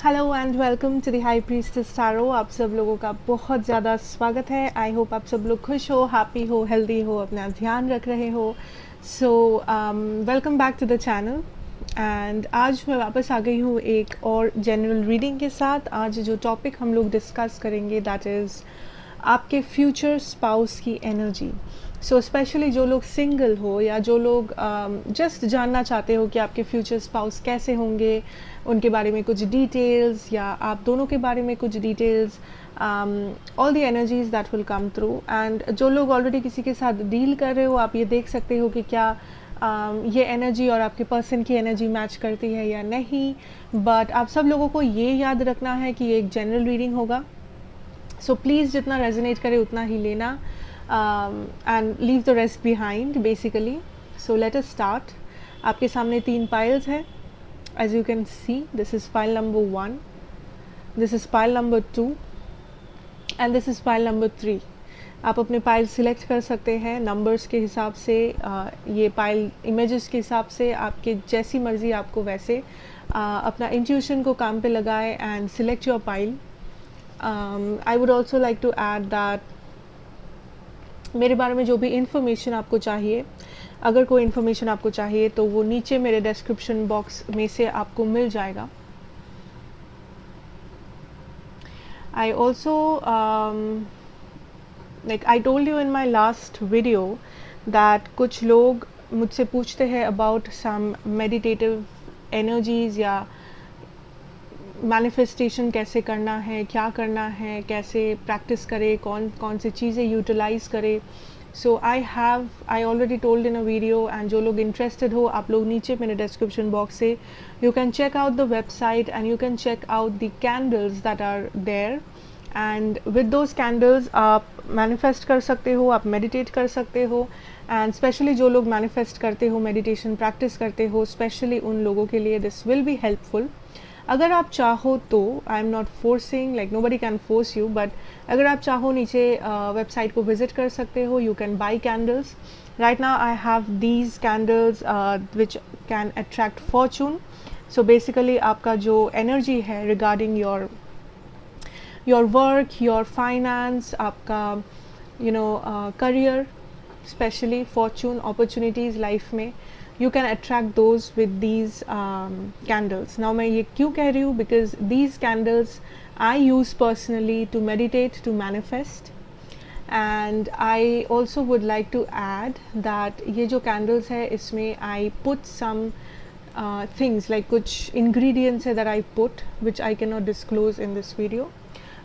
Hello and welcome to the high priestess tarot. आप सब लोगों का बहुत ज़्यादा स्वागत है। आई होप आप सब लोग खुश हो, हैप्पी हो, हेल्दी हो, अपना ध्यान रख रहे हो। So welcome back to the channel. And आज मैं वापस आ गई हूँ एक और जनरल रीडिंग के साथ। आज जो टॉपिक हम लोग डिस्कस करेंगे दैट इज़ आपके फ्यूचर स्पाउस की एनर्जी। सो स्पेशली जो लोग सिंगल हो या जो लोग जस्ट जानना चाहते हो कि आपके फ्यूचर स्पाउस कैसे होंगे, उनके बारे में कुछ डिटेल्स या आप दोनों के बारे में कुछ details, all the energies that will come through. And जो लोग ऑलरेडी किसी के साथ डील कर रहे हो, आप ये देख सकते हो कि क्या ये एनर्जी और आपके पर्सन की एनर्जी मैच करती है या नहीं। बट आप सब लोगों को ये याद रखना है कि ये एक जनरल रीडिंग होगा। सो प्लीज़ जितना रेजोनेट करे उतना ही लेना and leave the rest behind basically. So let us start. आपके सामने 3 पाइल्स हैं। As you can see, this is pile number 1, this is pile number 2 and this is pile number 3. आप अपने pile select कर सकते हैं नंबर्स के हिसाब से, ये पाइल इमेजेस के हिसाब से, आपके जैसी मर्ज़ी आपको वैसे अपना इंट्यूशन को काम पे लगाए and select your pile. I would also like to add that मेरे बारे में जो भी इंफॉर्मेशन आपको चाहिए, अगर कोई इन्फॉर्मेशन आपको चाहिए तो वो नीचे मेरे डिस्क्रिप्शन बॉक्स में से आपको मिल जाएगा। I also like I told you in my last video that कुछ लोग मुझसे पूछते हैं अबाउट सम मेडिटेटिव एनर्जीज या मैनिफेस्टेशन कैसे करना है, क्या करना है, कैसे प्रैक्टिस करे, कौन कौन सी चीज़ें यूटिलाइज करे। So I already told in a video and जो लोग इंटरेस्टेड हो, आप लोग नीचे मेरे डिस्क्रिप्शन बॉक्स से you can check out the website and you can check out the candles that are there. And with those candles आप manifest कर सकते हो, आप मेडिटेट कर सकते हो। एंड स्पेशली जो लोग मैनिफेस्ट करते हो, मेडिटेशन प्रैक्टिस करते हो, स्पेशली उन लोगों के लिए दिस विल बी हेल्पफुल। अगर आप चाहो तो, I am not forcing, like nobody can force you, but अगर आप चाहो नीचे वेबसाइट को विजिट कर सकते हो। You can buy candles. Right now I have these candles which can attract fortune. So basically आपका जो एनर्जी है regarding your work, your finance, आपका career, specially fortune, opportunities life में, you can attract those with these candles. Now मैं ये क्यों कह रही हूँ, because these candles I use personally to meditate, to manifest. And I also would like to add that ये जो candles है इसमें I put some things like कुछ ingredients है that I put which I cannot disclose in this video,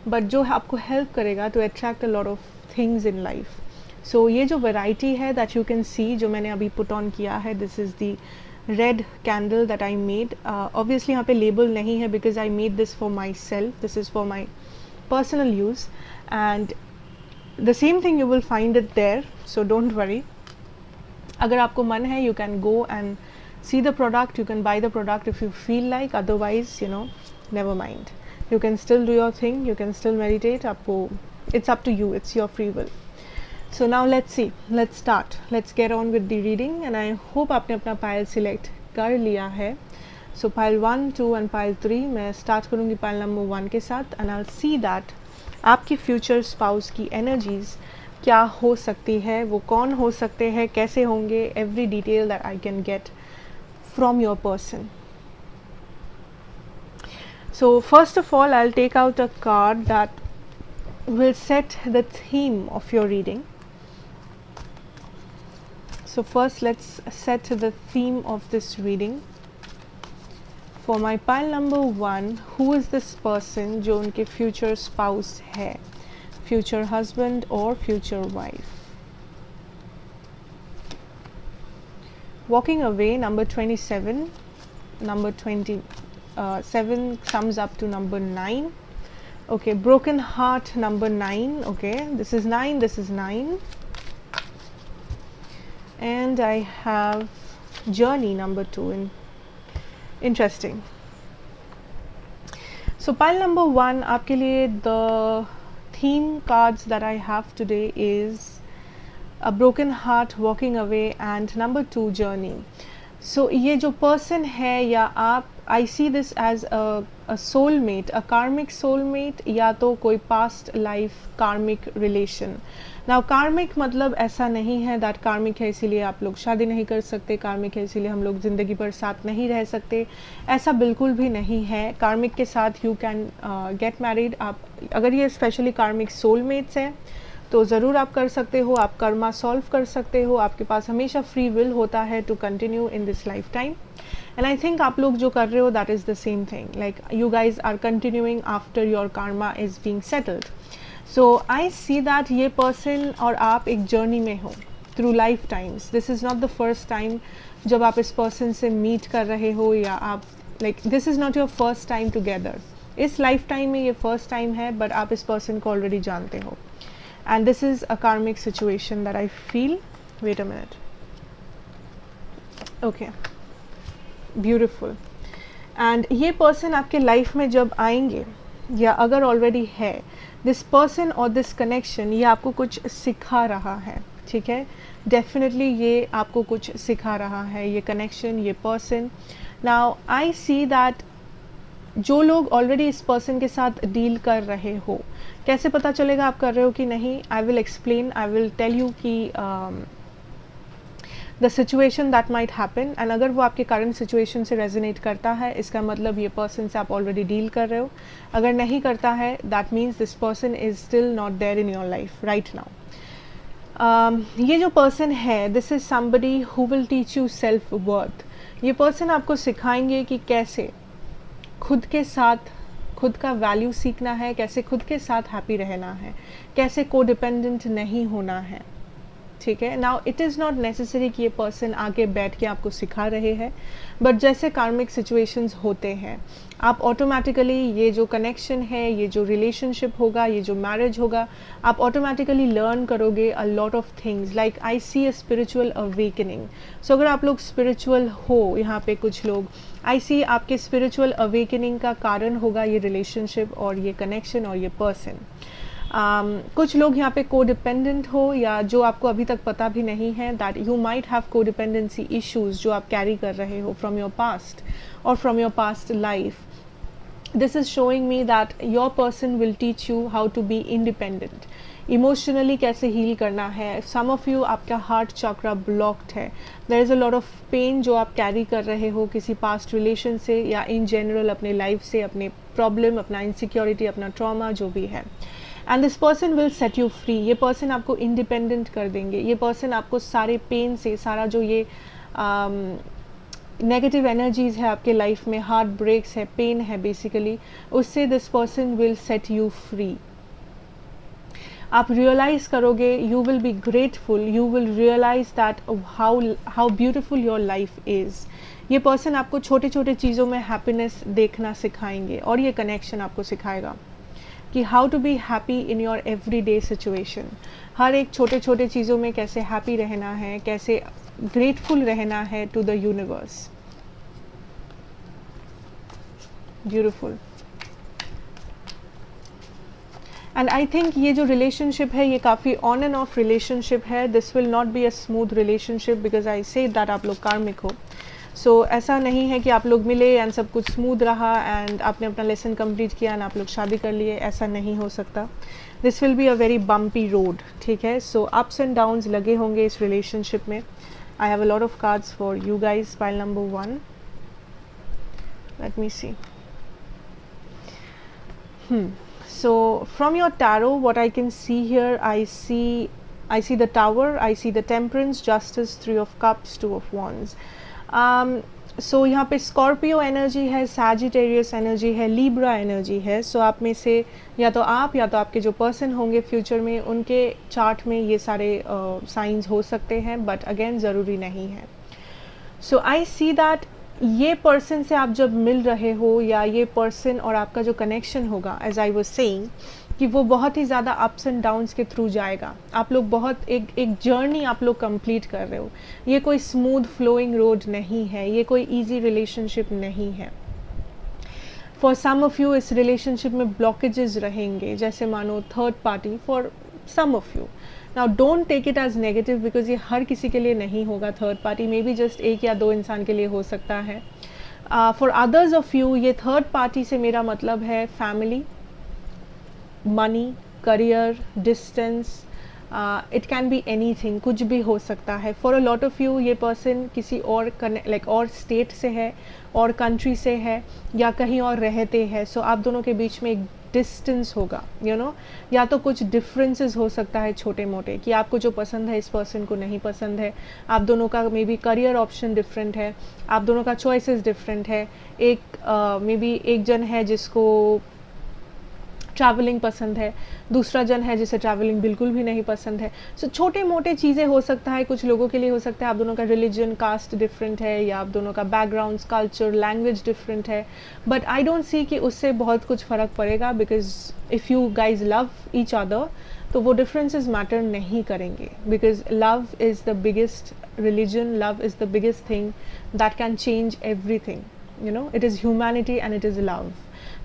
but जो आपको help करेगा to attract a lot of things in life. सो ये जो वैरायटी है दैट यू कैन सी, जो मैंने अभी पुट ऑन किया है, this is the red candle that I made. Obviously यहाँ पे लेबल नहीं है because I made this for myself, this is for my personal use and the same thing you will find it there, so don't worry. अगर आपको मन है you can go and see the product, you can buy the product if you feel like, otherwise never mind, you can still do your thing, you can still meditate. आपको it's up to you, it's your free will. So now let's see, let's start, let's get on with the reading and I hope आपने अपना pile select कर लिया है। So pile 1, 2 and pile 3, मैं start करूँगी pile number 1 के साथ and I'll see that आपकी फ्यूचर स्पाउस की एनर्जीज क्या हो सकती है, वो कौन हो सकते हैं, कैसे होंगे, every detail that I can get from your person. So first of all I'll take out a card that will set the theme of your reading. So first let's set the theme of this reading. For my pile number 1, who is this person जो उनके future spouse है, future husband or future wife. Walking away, number 27, number 27 sums up to number 9. Okay, broken heart, number 9. Okay, this is 9, this is 9. And I have journey number 2 in interesting. So pile number 1 आपके लिए the theme cards that I have today is a broken heart, walking away and number 2 journey. So ये जो person है या आप I see this as a soulmate, a karmic soulmate, या तो कोई past life karmic relation. Now karmic मतलब ऐसा नहीं है दैट कार्मिक है इसीलिए आप लोग शादी नहीं कर सकते, कार्मिक है इसीलिए हम लोग ज़िंदगी भर साथ नहीं रह सकते, ऐसा बिल्कुल भी नहीं है. कार्मिक के साथ यू कैन गेट मैरिड. आप अगर ये स्पेशली कार्मिक सोलमेट्स हैं तो ज़रूर आप कर सकते हो, आप कर्मा सॉल्व कर सकते हो, आपके पास हमेशा फ्री विल होता है to continue in this lifetime. And I think आप लोग जो कर रहे हो that is the same thing, like you guys are continuing after your karma is being settled. So I see that ये पर्सन और आप एक जर्नी में हो through lifetimes. This is not the first time जब आप इस पर्सन से मीट कर रहे हो, या आप like this is not your first time together. इस लाइफ टाइम में ये फर्स्ट टाइम है, बट आप इस पर्सन को ऑलरेडी जानते हो. And this is a karmic situation that I feel. Wait a minute. Okay, beautiful. And ये person आपके life में जब आएंगे, या अगर already है, this person और this connection ये आपको कुछ सिखा रहा है, ठीक है. Definitely ये आपको कुछ सिखा रहा है, ये connection, ये person. Now I see that जो लोग ऑलरेडी इस पर्सन के साथ डील कर रहे हो, कैसे पता चलेगा आप कर रहे हो कि नहीं? I will explain, I will tell you कि the situation that might happen, and अगर वो आपके करंट सिचुएशन से रेजोनेट करता है, इसका मतलब ये पर्सन से आप ऑलरेडी डील कर रहे हो. अगर नहीं करता है, that means this person is still not there in your life right now. ये जो पर्सन है, this is somebody who will teach you self worth. ये पर्सन आपको सिखाएंगे कि कैसे खुद के साथ खुद का वैल्यू सीखना है, कैसे खुद के साथ हैप्पी रहना है, कैसे को डिपेंडेंट नहीं होना है, ठीक है. Now it is not necessary कि ये पर्सन आगे बैठ के आपको सिखा रहे हैं, बट जैसे कार्मिक सिचुएशंस होते हैं, आप ऑटोमेटिकली ये जो कनेक्शन है, ये जो रिलेशनशिप होगा, ये जो मैरिज होगा, आप ऑटोमेटिकली लर्न करोगे a lot of things. Like I see a spiritual awakening. So अगर आप लोग स्पिरिचुअल हो, यहाँ पे कुछ लोग, आई सी आपके स्पिरिचुअल अवेकनिंग का कारण होगा ये रिलेशनशिप और ये कनेक्शन और ये पर्सन. कुछ लोग यहाँ पे को डिपेंडेंट हो, या जो आपको अभी तक पता भी नहीं है that you might have codependency issues जो आप कैरी कर रहे हो फ्रॉम योर पास्ट और from your past life. This is showing me that your person will teach you how to be independent. Emotionally कैसे हील करना है. Some of you आपका हार्ट चक्रा ब्लॉक्ड है. There is a lot of pain जो आप carry कर रहे हो किसी पास्ट रिलेशन से, या इन जनरल अपने लाइफ से, अपने प्रॉब्लम, अपना इनसिक्योरिटी, अपना ट्रॉमा जो भी है. And this person will set you free. ये पर्सन आपको इंडिपेंडेंट कर देंगे. ये पर्सन आपको सारे पेन से, सारा जो ये नेगेटिव एनर्जीज है आपके लाइफ में, हार्ट ब्रेक्स है, पेन है बेसिकली, उससे this person will set you free. आप रियलाइज करोगे, you will be grateful, you will realise that how beautiful your life is. ये पर्सन आपको छोटे छोटे चीज़ों में हैप्पीनेस देखना सिखाएंगे, और ये कनेक्शन आपको सिखाएगा कि how to be happy in your every day situation. हर एक छोटे छोटे चीज़ों में कैसे हैप्पी रहना है, कैसे ग्रेटफुल रहना है to the universe. Beautiful. And I think ये जो रिलेशनशिप है ये काफ़ी ऑन एंड ऑफ रिलेशनशिप है. This will not be a smooth relationship because I say that आप लोग कार्मिक हो. सो ऐसा नहीं है कि आप लोग मिले एंड सब कुछ स्मूथ रहा एंड आपने अपना लेसन कंप्लीट किया एंड आप लोग शादी कर लिए. ऐसा नहीं हो सकता. This will be a very bumpy road, ठीक है. सो अप्स एंड डाउन्स लगे होंगे इस रिलेशनशिप में. I have a lot of cards for you guys. Pile number 1, let me see. So from your tarot, what I can see here, I see the Tower, I see the Temperance, Justice, 3 of Cups, 2 of Wands. So यहाँ पे Scorpio energy है, Sagittarius energy है, Libra energy है. सो आप में से या तो आप या तो आपके जो पर्सन होंगे फ्यूचर में, उनके चार्ट में ये सारे साइंस हो सकते हैं, बट अगेन ज़रूरी नहीं है. सो आई सी दैट ये पर्सन से आप जब मिल रहे हो, या ये पर्सन और आपका जो कनेक्शन होगा, एज आई वाज सेइंग, कि वो बहुत ही ज़्यादा अप्स एंड डाउन्स के थ्रू जाएगा. आप लोग बहुत एक जर्नी आप लोग कंप्लीट कर रहे हो. ये कोई स्मूथ फ्लोइंग रोड नहीं है, ये कोई इजी रिलेशनशिप नहीं है. फॉर सम ऑफ यू इस रिलेशनशिप में ब्लॉकेजेस रहेंगे, जैसे मानो third party, for some of you. Now don't take it as negative because ये हर किसी के लिए नहीं होगा. Third party may be just एक या दो इंसान के लिए हो सकता है. फॉर अदर्स ऑफ यू ये थर्ड पार्टी से मेरा मतलब है family, money, career, distance, it can be anything, कुछ भी हो सकता है. For a lot of you ये पर्सन किसी और लाइक और स्टेट से है, और कंट्री से है, या कहीं और रहते हैं. सो आप दोनों के बीच में एक डिस्टेंस होगा, यू नो, या तो कुछ डिफरेंसेस हो सकता है छोटे मोटे, कि आपको जो पसंद है इस पर्सन को नहीं पसंद है. आप दोनों का may be career option different है, आप दोनों का चॉइसेस डिफरेंट है. एक मे बी एक जन है जिसको ट्रैवलिंग पसंद है, दूसरा जन है जिसे ट्रैवलिंग बिल्कुल भी नहीं पसंद है. सो छोटे मोटे चीज़ें हो सकता है, कुछ लोगों के लिए हो सकता है आप दोनों का रिलीजन, कास्ट डिफरेंट है, या आप दोनों का बैकग्राउंड, कल्चर, लैंग्वेज डिफरेंट है. बट आई डोंट सी कि उससे बहुत कुछ फ़र्क पड़ेगा, because if you guys love each other तो वो डिफरेंसेस मैटर नहीं करेंगे, because love is the biggest religion, love is the biggest thing that can change everything. You know, it is humanity and it is love.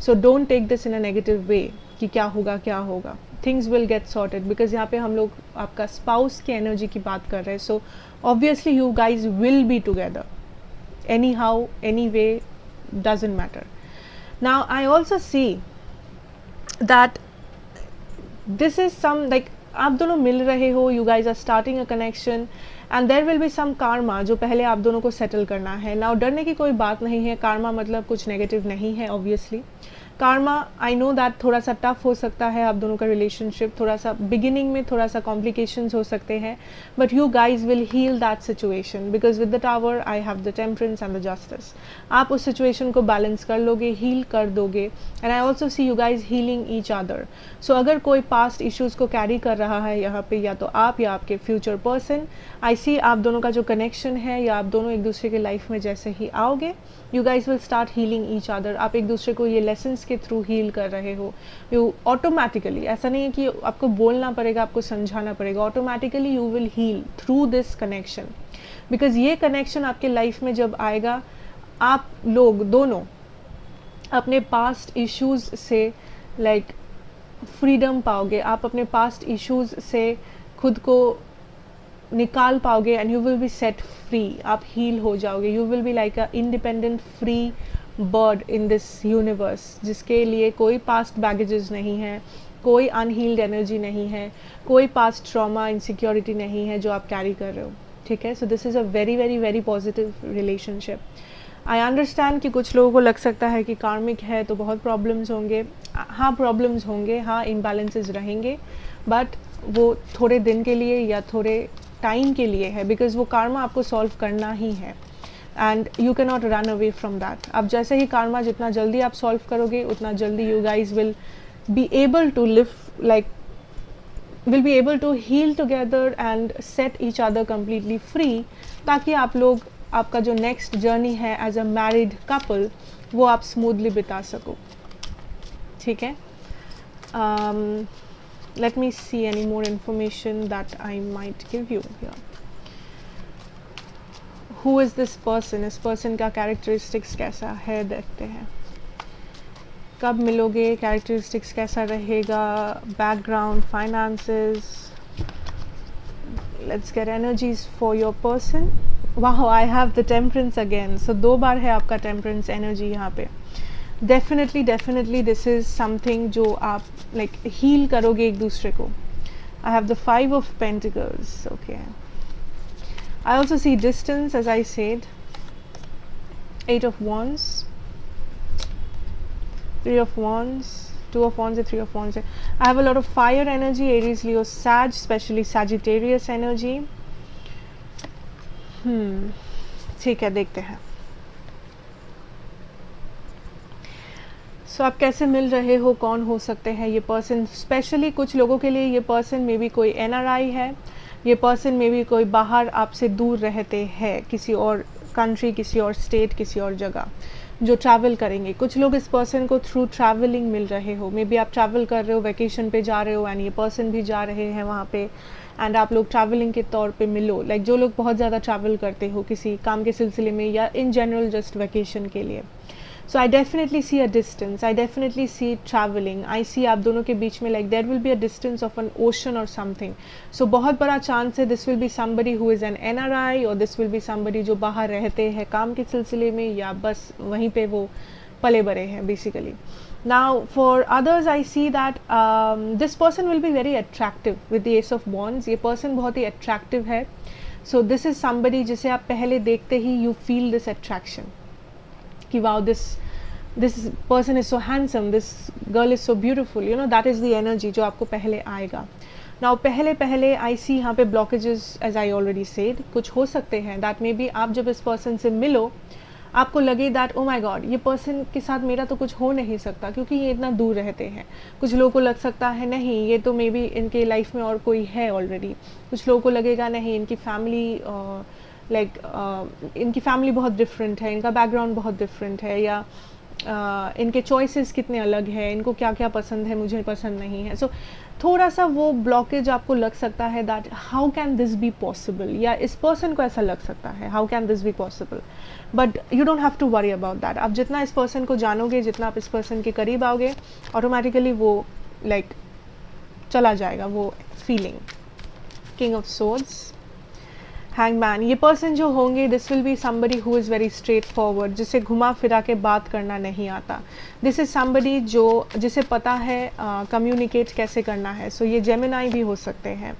So don't take this in a negative way कि क्या होगा. Things will get sorted, because यहाँ पे हम लोग आपका spouse की energy की बात कर रहे हैं. So obviously you guys will be together anyhow, anyway, doesn't matter. Now I also see that this is some like आप दोनों मिल रहे हो, you guys are starting a connection, and there will be some karma जो पहले आप दोनों को सेटल करना है. नाउ डरने की कोई बात नहीं है, कार्मा मतलब कुछ नेगेटिव नहीं है. Obviously Karma, I know that थोड़ा सा टफ हो सकता है आप दोनों का रिलेशनशिप, थोड़ा सा बिगिनिंग में थोड़ा सा कॉम्प्लिकेशंस हो सकते हैं, but you guys will heal that situation, because with the tower I have the temperance and the justice. आप उस सिचुएशन को बैलेंस कर लोगे, हील कर दोगे, and I also see you guys healing each other. So अगर कोई past issues को कैरी कर रहा है यहाँ पे, या तो आप या आपके फ्यूचर पर्सन, आई सी आप दोनों का जो कनेक्शन है, या आप दोनों एक दूसरे के लाइफ में जैसे ही आओगे, you guys will start healing each other. आप एक दूसरे को ये लेसन्स के थ्रू हील कर रहे हो. यू ऑटोमेटिकली, ऐसा नहीं है कि आपको बोलना पड़ेगा, आपको समझाना पड़ेगा, automatically you will heal through this connection. Because ये कनेक्शन आपके लाइफ में जब आएगा, आप लोग दोनों अपने पास्ट इश्यूज़ से लाइक फ्रीडम पाओगे, आप अपने पास्ट इश्यूज़ से खुद को निकाल पाओगे, and you will B set free. आप हील हो जाओगे, you will be like a independent free bird in this universe, जिसके लिए कोई पास्ट बैगेजेस नहीं है, कोई अनहील्ड एनर्जी नहीं है, कोई पास्ट ट्रॉमा, इनसिक्योरिटी नहीं है जो आप कैरी कर रहे हो. ठीक है, so this is a very very very positive relationship. I understand कि कुछ लोगों को लग सकता है कि कार्मिक है तो बहुत प्रॉब्लम्स होंगे. हाँ, प्रॉब्लम्स होंगे, हाँ, इम्बैलेंसेस रहेंगे, बट वो थोड़े दिन के लिए या थोड़े टाइम के लिए है, बिकॉज वो कार्मा आपको सॉल्व करना ही है, and you can not run away from that. अब जैसे ही कार्मा जितना जल्दी आप सॉल्व करोगे, उतना जल्दी you guys will be able to live like will be able to heal together and set each other completely free, ताकि आप लोग आपका जो नेक्स्ट जर्नी है एज अ मैरिड कपल वो आप स्मूथली बिता सको. ठीक है, let me see any more information that I might give you here. Who is this person? इस person का characteristics कैसा है देखते हैं. कब मिलोगे, कैरेक्टरिस्टिक्स कैसा रहेगा, background, finances. Let's get energies for your person. वाह, I have the temperance again. So 2 बार है आपका टेम्परेंस एनर्जी यहाँ पे. डेफिनेटली दिस इज समथिंग जो आप लाइक हील करोगे एक दूसरे को. I have the 5 of pentacles. Okay, I also see distance as I said. 8 of wands, 3 of wands, 2 of wands, 3 of wands. I have a lot of fire energy, Aries, Leo, Sag, especially Sagittarius energy. ठीक है, देखते हैं. सो आप कैसे मिल रहे हो, कौन हो सकते हैं ये पर्सन. स्पेशली कुछ लोगों के लिए ये पर्सन मे बी कोई NRI है, ये पर्सन मे बी कोई बाहर आपसे दूर रहते हैं, किसी और कंट्री, किसी और स्टेट, किसी और जगह, जो ट्रैवल करेंगे. कुछ लोग इस पर्सन को थ्रू ट्रैवलिंग मिल रहे हो. मे बी आप ट्रैवल कर रहे हो, वैकेशन पे जा रहे हो, एंड ये पर्सन भी जा रहे हैं वहाँ पे, एंड आप लोग ट्रैवलिंग के तौर पे मिलो. लाइक जो लोग बहुत ज़्यादा ट्रैवल करते हो किसी काम के सिलसिले में, या इन जनरल जस्ट वैकेशन के लिए. So I definitely see a distance, I definitely see travelling, I see आप दोनों के बीच में like there will be a distance of an ocean और समथिंग. सो बहुत बड़ा चांस है this will be somebody who is an NRI, और दिस विल बी समबडी जो बाहर रहते हैं काम के सिलसिले में, या बस वहीं पे वो पले बड़े हैं basically. Now for others I see that this person will be very attractive with the Ace of Wands. ये person बहुत ही attractive है. So this is somebody जिसे आप पहले देखते ही you feel this attraction कि wow this person is so handsome, this girl is so beautiful, you know, that is the energy जो आपको पहले आएगा. Now पहले I see यहाँ पे blockages as I already said कुछ हो सकते हैं. That may be आप जब इस person से मिलो आपको लगे दैट ओ माई गॉड ये पर्सन के साथ मेरा तो कुछ हो नहीं सकता क्योंकि ये इतना दूर रहते हैं. कुछ लोगों को लग सकता है नहीं ये तो मे बी इनके लाइफ में और कोई है ऑलरेडी. कुछ लोगों को लगेगा नहीं इनकी फैमिली इनकी फैमिली बहुत डिफरेंट है, इनका बैकग्राउंड बहुत डिफरेंट है, या इनके चॉइसेस कितने अलग हैं, इनको क्या क्या पसंद है मुझे पसंद नहीं है. सो थोड़ा सा वो ब्लॉकेज आपको लग सकता है that how can this be possible, या इस पर्सन को ऐसा लग सकता है how can this be possible. But you don't have to worry about that. आप जितना इस पर्सन को जानोगे, जितना आप इस पर्सन के करीब आओगे, ऑटोमेटिकली वो लाइक चला जाएगा वो feeling. King of swords, hangman, ये पर्सन जो होंगे this will be somebody who is very straight forward, जिसे घुमा फिरा के बात करना नहीं आता. दिस इज़ समबडी जिसे पता है कम्युनिकेट कैसे करना है. सो ये जेमिनाई भी हो सकते हैं.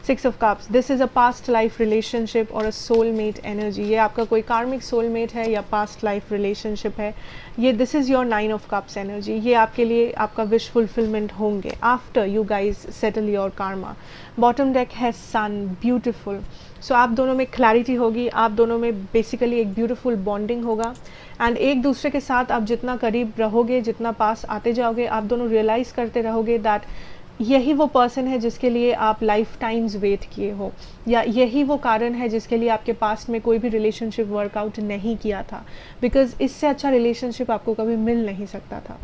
6 of Cups, this is a past life relationship और अ सोलमेट एनर्जी. ये आपका कोई कार्मिक सोलमेट है या पास्ट लाइफ रिलेशनशिप है. ये this is your 9 of Cups energy. ये आपके लिए आपका विश फुलफिलमेंट होंगे after you guys settle your Karma. Bottom deck है सन, ब्यूटिफुल. सो आप दोनों में क्लैरिटी होगी, आप दोनों में बेसिकली एक ब्यूटीफुल बॉन्डिंग होगा. एंड एक दूसरे के साथ आप जितना करीब रहोगे, जितना पास आते जाओगे, आप दोनों रियलाइज़ करते रहोगे दैट यही वो पर्सन है जिसके लिए आप लाइफ टाइम्स वेट किए हो, या यही वो कारण है जिसके लिए आपके पास्ट में कोई भी रिलेशनशिप वर्कआउट नहीं किया था. बिकॉज इससे अच्छा रिलेशनशिप आपको कभी मिल नहीं सकता था.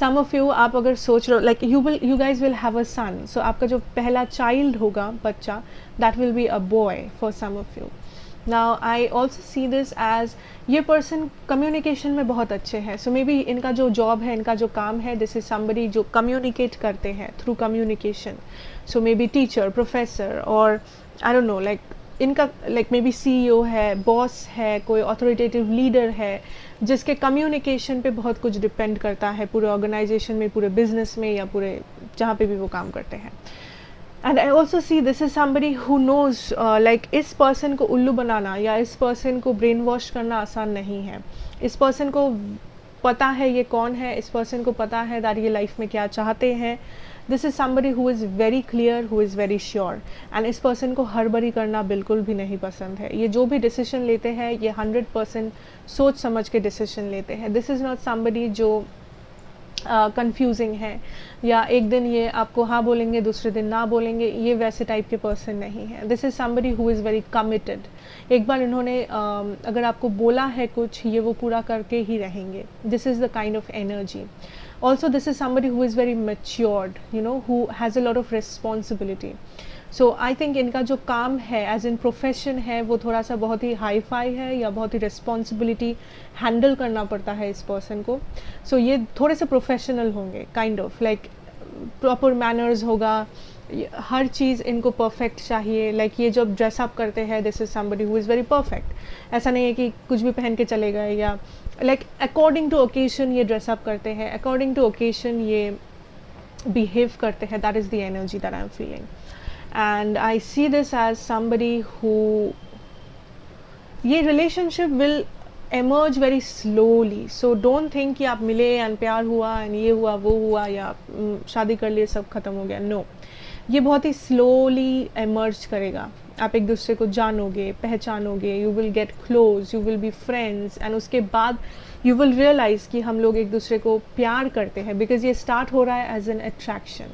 सम ऑफ यू आप अगर सोच रहे हो like you guys will have a son. So आपका जो पहला चाइल्ड होगा बच्चा that will be a boy for some of you. Now I also see this as ये पर्सन कम्युनिकेशन में बहुत अच्छे हैं. सो मे बी इनका जो जॉब है, इनका जो काम है, दिस इज समबडी जो कम्युनिकेट करते हैं through communication. So may be teacher, professor, और आई डोंट नो लाइक इनका लाइक मे बी CEO है, बॉस है, कोई ऑथोरिटेटिव लीडर है जिसके कम्युनिकेशन पे बहुत कुछ डिपेंड करता है पूरे ऑर्गेनाइजेशन में, पूरे बिजनेस में, या पूरे जहाँ पे भी वो काम करते हैं. And I also see this is somebody who knows like इस पर्सन को उल्लू बनाना या इस पर्सन को ब्रेन वॉश करना आसान नहीं है. इस पर्सन को पता है ये कौन है, इस पर्सन को पता है दैट ये लाइफ में क्या चाहते हैं. This is somebody who is very clear, who is very sure. And इस पर्सन को हड़बड़ी करना बिल्कुल भी नहीं पसंद है. ये जो भी डिसीजन लेते हैं ये 100% सोच समझ के डिसीजन लेते हैं. दिस इज़ नॉट समबडी जो कंफ्यूजिंग है, या एक दिन ये आपको हाँ बोलेंगे दूसरे दिन ना बोलेंगे, ये वैसे टाइप के पर्सन नहीं है. This is somebody who is very committed. एक बार इन्होंने अगर आपको बोला है कुछ, ये वो पूरा करके ही रहेंगे. This is the kind of energy. Also this is somebody who is very matured, you know, who has a lot of responsibility. So I think इनका जो काम है as in profession है वो थोड़ा सा बहुत ही हाई फाई है, या बहुत ही responsibility handle करना पड़ता है इस person को. So ये थोड़े से professional होंगे, kind of like proper manners होगा, हर चीज़ इनको परफेक्ट चाहिए. लाइक ये जब ड्रेसअप करते हैं this is somebody who is very perfect. ऐसा नहीं है कि कुछ भी पहन के चले गए, या लाइक अकॉर्डिंग टू ओकेशन ये ड्रेसअप करते हैं, अकॉर्डिंग टू ओकेशन ये बिहेव करते हैं. That is the energy that I am feeling. And I see this as somebody who ये relationship will emerge very slowly. So don't think कि आप मिले एंड प्यार हुआ एंड ये हुआ वो हुआ, या शादी कर लिए सब खत्म हो गया. नो, ये बहुत ही स्लोली एमर्ज करेगा. आप एक दूसरे को जानोगे, पहचानोगे, you will get close, you will be friends, and उसके बाद यू विल रियलाइज़ कि हम लोग एक दूसरे को प्यार करते हैं. बिकॉज ये स्टार्ट हो रहा है as an attraction.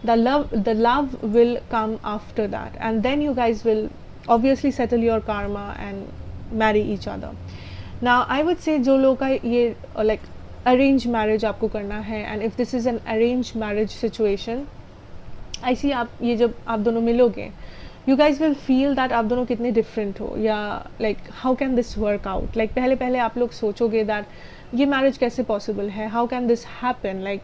The love will come after that, and then you guys will obviously settle your karma and marry each other. Now I would say जो लोग का ये लाइक अरेंज मैरिज आपको करना है, and if this is an arrange marriage situation, I see आप ये जब आप दोनों मिलोगे you guys will feel that आप दोनों कितने डिफरेंट हो, या like how can this work out. Like पहले पहले आप लोग सोचोगे दैट ये मैरिज कैसे पॉसिबल है, how can this happen. Like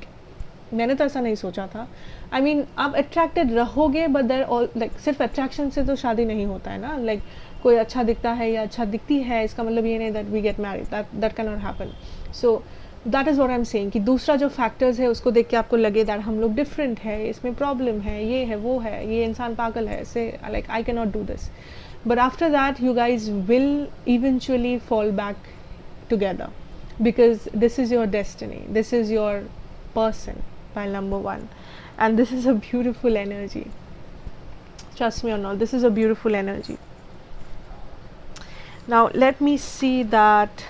मैंने तो ऐसा नहीं सोचा था. आई मीन आप अट्रैक्टेड रहोगे, बट देर ऑल लाइक सिर्फ अट्रैक्शन से तो शादी नहीं होता है ना. लाइक कोई अच्छा दिखता है या अच्छा दिखती है, इसका मतलब ये नहीं that we get married, that can not happen. So that is what I am saying कि दूसरा जो फैक्टर्स है उसको देख के आपको लगे दैट हम लोग डिफरेंट है, इसमें प्रॉब्लम है, ये है, वो है, ये इंसान पागल है, से like I can not do this. But after that you guys will eventually fall back together, because this is your destiny, this is your person, pile number 1, and this is a beautiful energy. Trust me or not, this is a beautiful energy. Now let me see that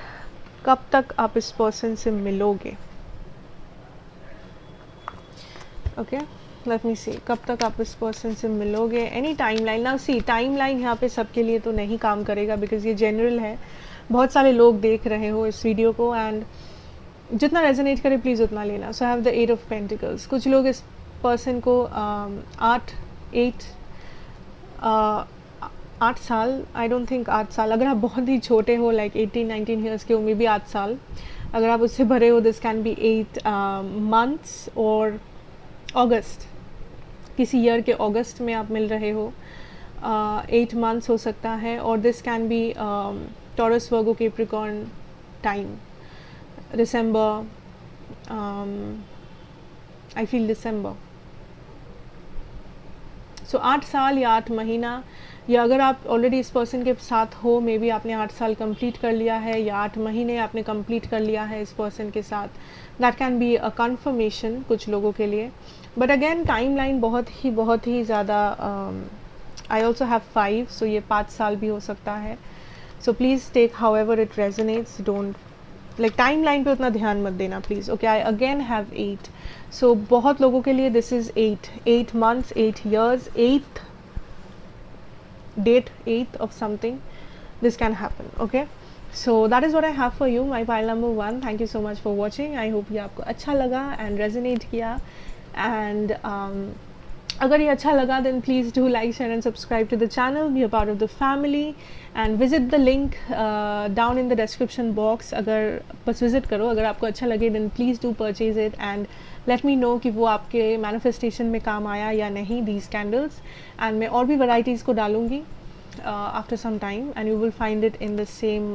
कब तक आप इस person से मिलोगे. Okay, late me सी कब तक आप इस पर्सन से मिलोगे. Any time line. Now see time line यहाँ पे सबके लिए तो नहीं काम करेगा, बिकॉज ये जनरल है. बहुत सारे लोग देख रहे हो इस वीडियो को, एंड जितना रेजोनेट करे प्लीज़ उतना लेना. So have the 8 of pentacles. कुछ लोग इस पर्सन को 8 साल, आई डोंट थिंक 8 साल, अगर आप बहुत ही छोटे हो लाइक 18-19 ईयर्स के हो, मे बी 8 साल. अगर आप उससे भरे हो, दिस कैन बी 8 मंथ्स और अगस्त, किसी ईयर के अगस्त में आप मिल रहे हो. 8 मंथ्स हो सकता है. और this can be Taurus, Virgo, Capricorn time, December. I feel December. So 8 साल या 8 महीना, या अगर आप ऑलरेडी इस पर्सन के साथ हो, मे बी आपने 8 साल कंप्लीट कर लिया है, या 8 महीने आपने कंप्लीट कर लिया है इस पर्सन के साथ. That can be a conformation कुछ लोगों के लिए. बट अगेन टाइम लाइन बहुत ही ज़्यादा. आई ऑल्सो हैव 5, सो ये 5 साल भी हो सकता है. So please take however it resonates. Don't like timeline पे उतना ध्यान मत देना please. Okay, I again have 8. So बहुत लोगों के लिए this is 8 months, 8 years, 8th date, 8th of something. This can happen. Okay, so that is what I have for you, my pile number 1. Thank you so much for watching. I hope ये आपको अच्छा लगा and resonate किया. And अगर ये अच्छा लगा then please do like, share and subscribe to the channel. Be a part of the family and visit the link down in the description box. अगर बस visit करो, अगर आपको अच्छा लगे then please do purchase it and let me know कि वो आपके manifestation में काम आया या नहीं, these candles. and मैं और भी varieties को डालूँगी after some time, and you will find it in the same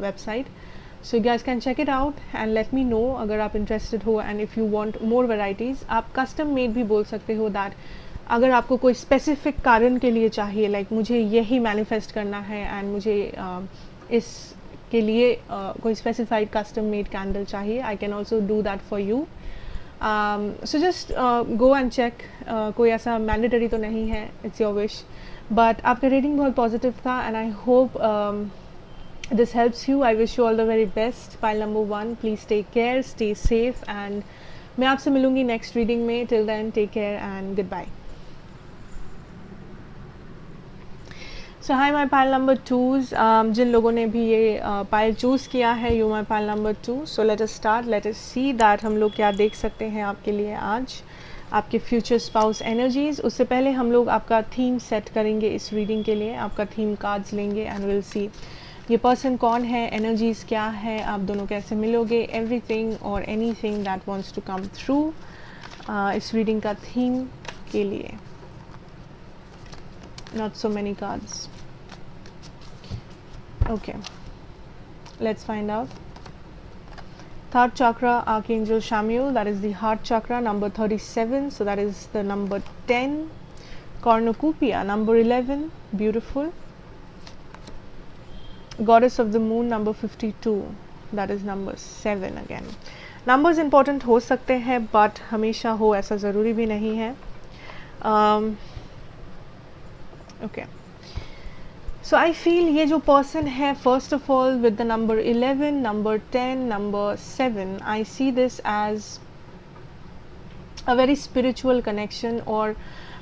website. So you guys can check it out and let me know अगर आप interested हो, and if you want more varieties. आप custom made भी बोल सकते हो that अगर आपको कोई स्पेसिफिक कारण के लिए चाहिए, लाइक मुझे यही मैनिफेस्ट करना है एंड मुझे इसके लिए कोई स्पेसिफाइड कस्टम मेड कैंडल चाहिए, I can also do that for you. So just go and check. कोई ऐसा मैंडेटरी तो नहीं है, इट्स योर विश. बट आपका रेटिंग बहुत पॉजिटिव था and I hope this helps you. I wish you all the very best. Pile number 1, please take care, stay safe, and मैं आपसे मिलूंगी नेक्स्ट रीडिंग में. Till then take care and good bye. So hi my pile number 2s. जिन लोगों ने भी ये pile choose किया है, you my pile number 2. So let us start. Let us see that हम लोग क्या देख सकते हैं आपके लिए आज, आपके फ्यूचर स्पाउस एनर्जीज. उससे पहले हम लोग आपका थीम सेट करेंगे इस रीडिंग के लिए. आपका थीम कार्ड्स लेंगे एंड विल सी ये पर्सन कौन है, एनर्जीज क्या है, आप दोनों कैसे मिलोगे, एवरीथिंग और anything that wants to come through इस रीडिंग का थीम के लिए. Not so many cards. Okay, let's find out. Third chakra, Archangel Chamuel, that is the heart chakra, number 37, so that is the number 10. Cornucopia, number 11, beautiful. Goddess of the moon, number 52, that is number 7 again. Numbers important हो सकते हैं but हमेशा हो ऐसा ज़रूरी भी नहीं है. Okay, so I feel ये जो person है, first of all with the number 11, number 10, number 7, I see this as a very spiritual connection. और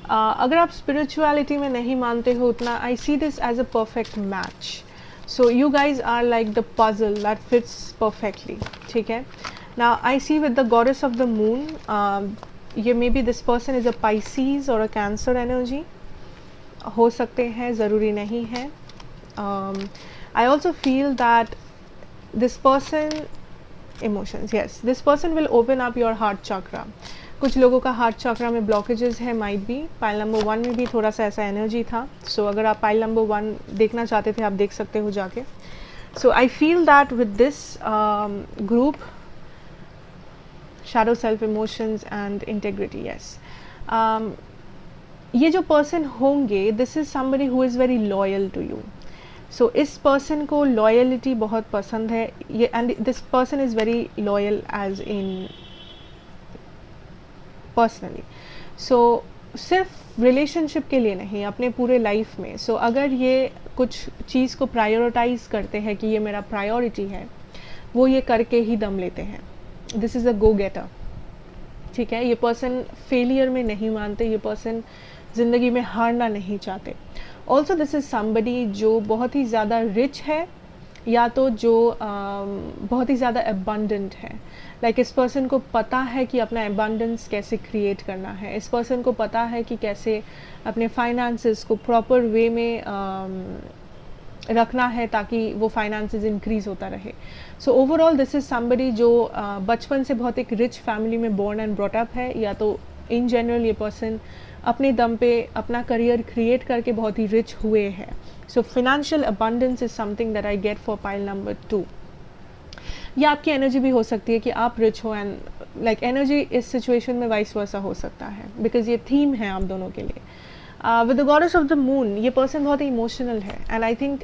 अगर आप spirituality में नहीं मानते हो उतना, I see this as a perfect match. So you guys are like the puzzle that fits perfectly. ठीक है. Now I see with the goddess of the moon, ये maybe this person is a Pisces or a Cancer energy. हो सकते हैं, ज़रूरी नहीं है. I also feel that this person, emotions, yes, this person will open up your heart chakra. कुछ लोगों का हार्ट चक्रा में ब्लॉकेजेस है, माइट बी. पाइल नंबर 1 में भी थोड़ा सा ऐसा एनर्जी था. सो अगर आप पाइल नंबर 1 देखना चाहते थे, आप देख सकते हो जाके. So I feel that with this group, shadow self, emotions and integrity, yes, ये जो पर्सन होंगे, this is somebody who is very loyal to you. So इस पर्सन को लॉयलिटी बहुत पसंद है ये, and this person is very loyal as in personally. So सिर्फ रिलेशनशिप के लिए नहीं, अपने पूरे लाइफ में. सो अगर ये कुछ चीज़ को प्रायोरिटाइज करते हैं कि ये मेरा प्रायोरिटी है, वो ये करके ही दम लेते हैं. दिस इज़ अ गो गेटर, ठीक है. ये पर्सन फेलियर में नहीं मानते, ये पर्सन ज़िंदगी में हारना नहीं चाहते. ऑल्सो दिस इज़ समबडी जो बहुत ही ज़्यादा रिच है, या तो जो बहुत ही ज़्यादा अबंडेंट है. लाइक इस पर्सन को पता है कि अपना अबंडेंस कैसे क्रिएट करना है. इस पर्सन को पता है कि कैसे अपने फाइनेंसेस को प्रॉपर वे में रखना है ताकि वो फाइनेंसेस इंक्रीज होता रहे. So overall this is somebody जो बचपन से बहुत एक रिच फैमिली में बोर्न एंड ब्रॉट अप है, या तो इन जनरल ये पर्सन अपने दम पे अपना करियर क्रिएट करके बहुत ही रिच हुए हैं. So financial abundance is something that I get for pile number 2. या आपकी एनर्जी भी हो सकती है कि आप रिच हो, एंड लाइक एनर्जी इस सिचुएशन में वाइस वर्सा हो सकता है, बिकॉज ये थीम है आप दोनों के लिए. With the goddess of the moon, ये पर्सन बहुत ही इमोशनल है, एंड आई थिंक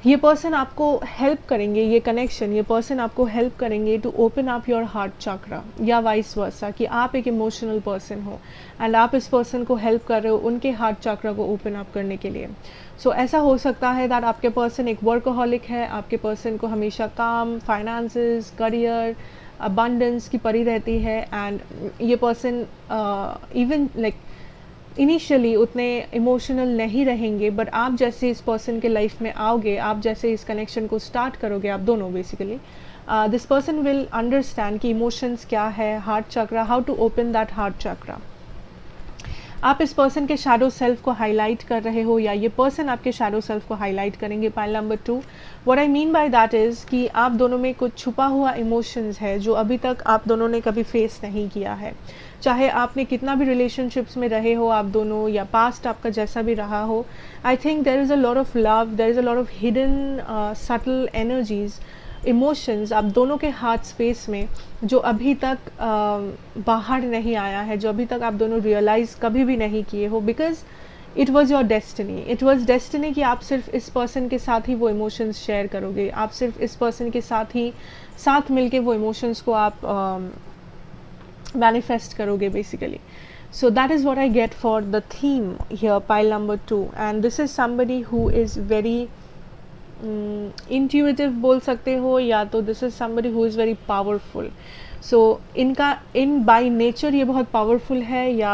ये पर्सन आपको हेल्प करेंगे, ये कनेक्शन, ये पर्सन आपको हेल्प करेंगे to open up your heart chakra, या वाइस वर्सा, कि आप एक इमोशनल पर्सन हो एंड आप इस पर्सन को हेल्प कर रहे हो उनके हार्ट चक्रा को ओपन अप करने के लिए. सो ऐसा हो सकता है दैट आपके पर्सन एक वर्कहोलिक है, आपके पर्सन को हमेशा काम, फाइनेंसेस, करियर, अबंडेंस की पड़ी रहती है, एंड ये पर्सन इवन लाइक इनिशियली उतने इमोशनल नहीं रहेंगे, बट आप जैसे इस पर्सन के लाइफ में आओगे, आप जैसे इस कनेक्शन को स्टार्ट करोगे, आप दोनों basically, this person will understand कि इमोशंस क्या है, heart chakra, how to open that heart chakra. आप इस पर्सन के शैडो सेल्फ को हाईलाइट कर रहे हो, या ये पर्सन आपके शैडो सेल्फ को हाईलाइट करेंगे. Pile number 2, what I mean by that is कि आप दोनों में कुछ छुपा हुआ इमोशंस है जो अभी तक आप दोनों ने कभी फेस नहीं किया है. चाहे आपने कितना भी रिलेशनशिप्स में रहे हो आप दोनों, या पास्ट आपका जैसा भी रहा हो, I think there is a lot of love, there is a lot of hidden subtle energies, emotions आप दोनों के हार्ट स्पेस में जो अभी तक बाहर नहीं आया है, जो अभी तक आप दोनों रियलाइज़ कभी भी नहीं किए हो, because it was your destiny. It was destiny कि आप सिर्फ इस पर्सन के साथ ही वो इमोशंस शेयर करोगे, आप सिर्फ इस पर्सन के साथ ही साथ मिलके वो इमोशंस को आप मैनिफेस्ट करोगे basically. So that is what I get for the theme here, pile number 2, and this is somebody who is very intuitive बोल सकते हो, या तो this is somebody who is very powerful. So इनका in by nature ये बहुत powerful है, या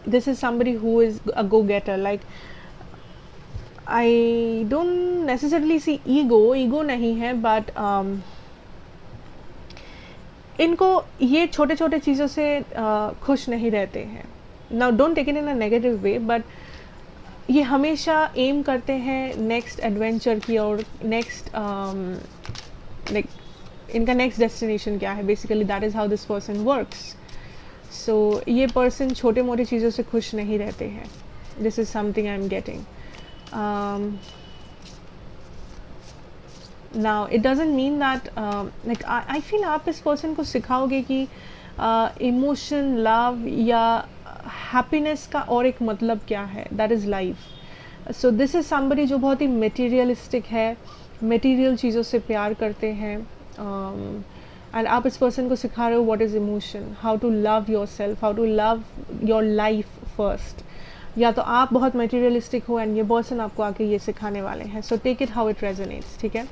this is somebody who is a go getter. Like I don't necessarily see ego नहीं है, but इनको ये छोटे छोटे चीज़ों से खुश नहीं रहते हैं. Now don't take it in a negative way, but ये हमेशा एम करते हैं नेक्स्ट एडवेंचर की, और नेक्स्ट लाइक इनका नेक्स्ट डेस्टिनेशन क्या है, basically that is how this person works. So ये पर्सन छोटे मोटे चीज़ों से खुश नहीं रहते हैं. This is something I am getting. Now it doesn't mean that like I feel आप इस person को सिखाओगे कि इमोशन, लव या हैप्पीनेस का और एक मतलब क्या है, that is life. So this is somebody जो बहुत ही मटेरियलिस्टिक है, मटेरियल चीज़ों से प्यार करते हैं, एंड आप इस पर्सन को सिखा रहे हो what is emotion, how to love yourself, how to love your life first. या तो आप बहुत मटेरियलिस्टिक हो एंड ये पर्सन आपको आके ये सिखाने वाले हैं. So take it how it resonates, ठीक है.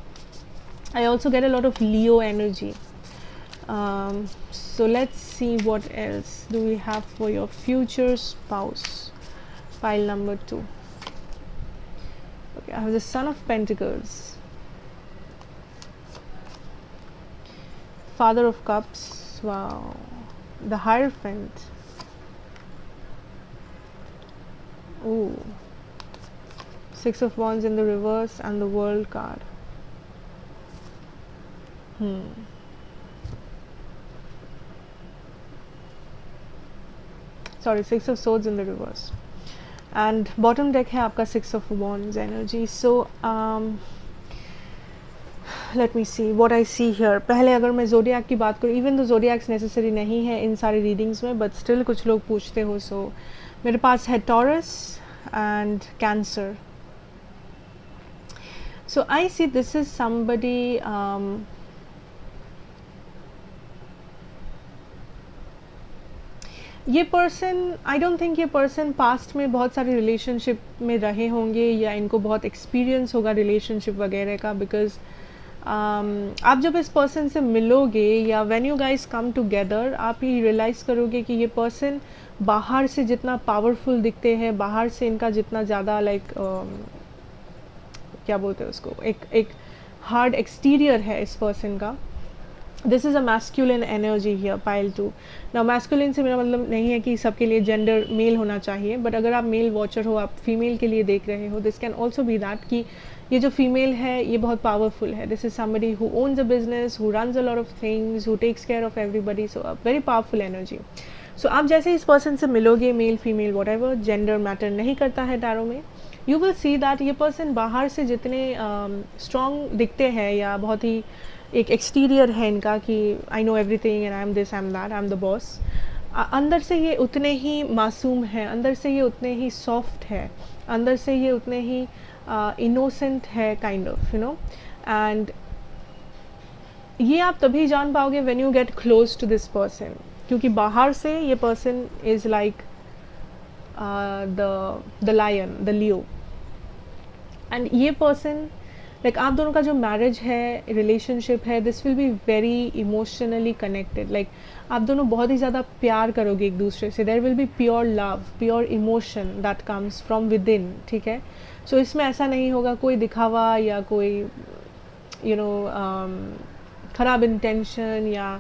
I also get a lot of Leo energy. So let's see what else do we have for your future spouse. Pile number 2. Okay, I have the Son of Pentacles, Father of Cups, wow, the Hierophant, Ooh, Six of Wands in the reverse and the World card. Sorry, Six of Swords in the reverse. And bottom deck है आपका Six of Wands energy. So let me see what I see here. पहले अगर मैं जोडियाक की बात करूँ, even तो जोडियाक्स necessary नहीं है इन सारी रीडिंग्स में, बट स्टिल कुछ लोग पूछते हो. सो मेरे पास है taurus and cancer. So I see this is somebody ये पर्सन, आई डोंट थिंक ये पर्सन पास्ट में बहुत सारे रिलेशनशिप में रहे होंगे या इनको बहुत एक्सपीरियंस होगा रिलेशनशिप वगैरह का. बिकॉज आप जब इस पर्सन से मिलोगे या when you guys come together, आप ये रियलाइज़ करोगे कि ये पर्सन बाहर से जितना पावरफुल दिखते हैं, बाहर से इनका जितना ज़्यादा लाइक क्या बोलते हैं उसको, एक हार्ड एक्सटीरियर है इस पर्सन का. This is a masculine energy here, pile 2. ना मैस्कुलिन से मेरा मतलब नहीं है कि सबके लिए जेंडर मेल होना चाहिए, बट अगर आप मेल वॉचर हो, आप फीमेल के लिए देख रहे हो, this can also be that कि ये जो फीमेल है ये बहुत पावरफुल है. This is somebody who owns a business, who runs a lot of things, who takes care of everybody. So a very powerful energy. So आप जैसे इस पर्सन से मिलोगे, male female whatever, gender matter नहीं करता है tarot में, you will see that ये पर्सन बाहर से जितने स्ट्रॉन्ग दिखते हैं या बहुत ही एक एक्सटीरियर है इनका कि I know everything and I am this, I am that, I am the boss, अंदर से ये उतने ही मासूम है, अंदर से ये उतने ही सॉफ्ट है, अंदर से ये उतने ही इनोसेंट है, kind of, you know. And ये आप तभी जान पाओगे when you get close to this person, क्योंकि बाहर से ये person is like the lion, the Leo. And ये पर्सन लाइक आप दोनों का जो मैरिज है, रिलेशनशिप है, this will be very emotionally connected. Like आप दोनों बहुत ही ज़्यादा प्यार करोगे एक दूसरे से. There will be pure love, pure emotion that comes from within. ठीक है. सो इसमें ऐसा नहीं होगा कोई दिखावा या कोई यू नो ख़राब इंटेंशन या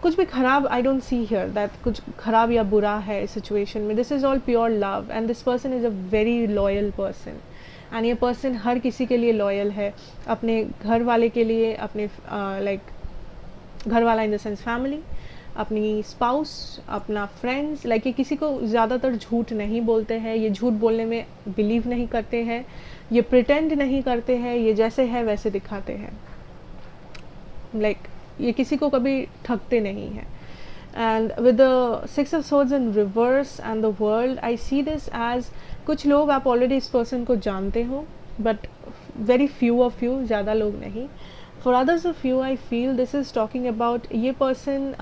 कुछ भी ख़राब. आई डोंट सी हियर दैट कुछ ख़राब या बुरा है इस सिचुएशन में. This is all pure love and this person is a very loyal person. And ये पर्सन हर किसी के लिए लॉयल है, अपने घर वाले के लिए, अपने लाइक घर वाला इन द सेंस फैमिली, अपनी स्पाउस, अपना फ्रेंड्स. लाइक ये किसी को ज़्यादातर झूठ नहीं बोलते हैं, ये झूठ बोलने में बिलीव नहीं करते हैं, ये प्रिटेंड नहीं करते हैं, ये जैसे है वैसे दिखाते हैं. लाइक ये किसी को कभी ठगते नहीं हैं. And with the six of swords in reverse and the world, I see this as कुछ लोग आप ऑलरेडी इस पर्सन को जानते हो, but very few of you, ज़्यादा लोग नहीं. For others of you I feel this is talking about ये पर्सन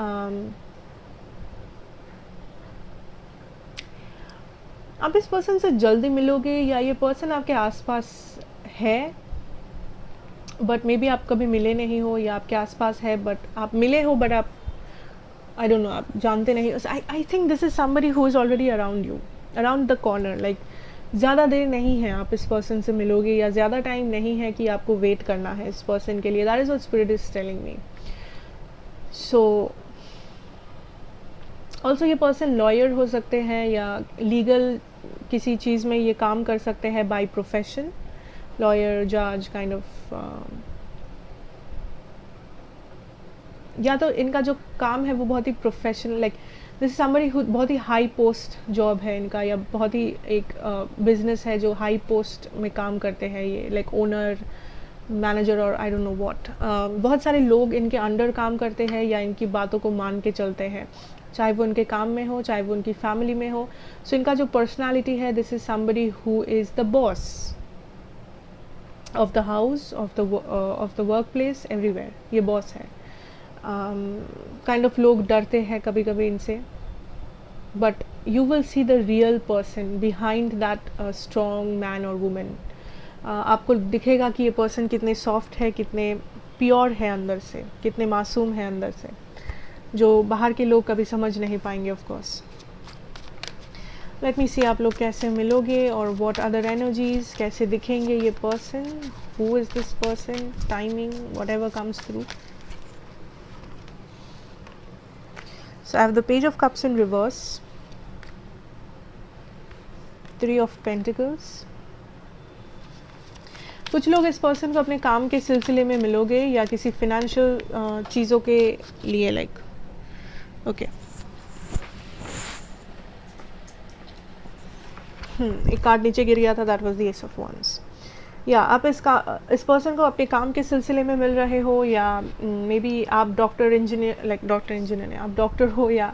आप इस पर्सन से जल्दी मिलोगे या ये पर्सन आपके आसपास है, बट मे बी आप कभी मिले नहीं हो, या आपके आसपास है बट आप मिले हो बट आप आई डोंट नो, आप जानते नहीं. I think this is somebody who is already around you, around the corner. Like ज़्यादा देर नहीं है आप इस पर्सन से मिलोगे, या ज़्यादा टाइम नहीं है कि आपको वेट करना है इस पर्सन के लिए. That is what spirit is telling me. So also ये पर्सन लॉयर हो सकते हैं या लीगल किसी चीज़ में ये काम कर सकते हैं बाय प्रोफेशन, लॉयर, जज काइंड ऑफ. या तो इनका जो काम है वो बहुत ही professional, like this somebody who बहुत ही हाई पोस्ट जॉब है इनका, या बहुत ही एक बिजनेस है जो हाई पोस्ट में काम करते हैं ये, लाइक ओनर, मैनेजर और आई डोंट नो व्हाट. बहुत सारे लोग इनके अंडर काम करते हैं या इनकी बातों को मान के चलते हैं, चाहे वो उनके काम में हो, चाहे वो उनकी फैमिली में हो. सो इनका जो पर्सनालिटी है, this is somebody who is the boss of the house, of the work place, everywhere. ये बॉस है. काइंड ऑफ लोग डरते हैं कभी कभी इनसे, but you will see the real person behind that strong man और वुमेन. आपको दिखेगा कि ये पर्सन कितने सॉफ्ट है, कितने प्योर है अंदर से, कितने मासूम है अंदर से, जो बाहर के लोग कभी समझ नहीं पाएंगे ऑफ कोर्स. लेट मी सी आप लोग कैसे मिलोगे और व्हाट अदर एनर्जीज, कैसे दिखेंगे ये person, who is this person, timing, what ever comes through. So I have the Page of Cups in reverse, 3 of pentacles. कुछ लोग इस पर्सन को अपने काम के सिलसिले में मिलोगे या किसी फिनेंशियल चीज़ों के लिए, लाइक ओके। एक कार्ड नीचे गिर गया था, that was the ace of wands. या आप इस पर्सन को अपने काम के सिलसिले में मिल रहे हो, या मे बी आप doctor engineer, like doctor engineer ने आप डॉक्टर हो, या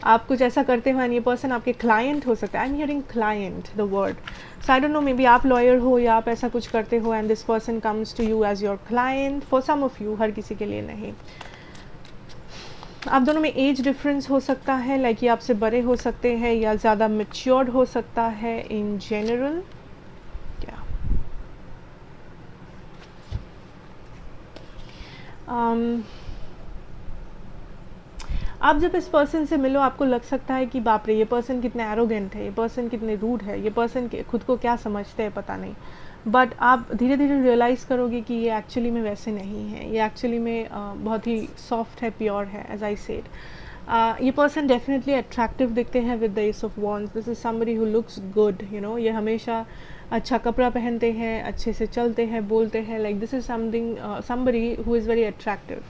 आप कुछ ऐसा करते हो एंड ये पर्सन आपके क्लाइंट हो सकता है। I am hearing client the word, so I don't know, maybe आप लॉयर हो या आप ऐसा कुछ करते हो and this person comes to you as your client. For some of you, हर किसी के लिए नहीं। आप दोनों में एज डिफरेंस हो सकता है, लाइक ये आपसे बड़े हो सकते हैं या ज़्यादा मैच्योर्ड हो सकता है इन जनरल। क्या आप जब इस पर्सन से मिलो आपको लग सकता है कि बाप रे, ये पर्सन कितने एरोगेंट है, ये पर्सन कितने रूड है, ये पर्सन खुद को क्या समझते हैं पता नहीं। बट आप धीरे धीरे रियलाइज़ करोगे कि ये एक्चुअली में वैसे नहीं है, ये एक्चुअली में बहुत ही सॉफ्ट है, प्योर है, एज आई सेड। ये पर्सन डेफिनेटली अट्रैक्टिव दिखते हैं with the ace of wands. This is somebody who looks good, you know. ये हमेशा अच्छा कपड़ा पहनते हैं, अच्छे से चलते हैं, बोलते हैं, like this is somebody who is very attractive.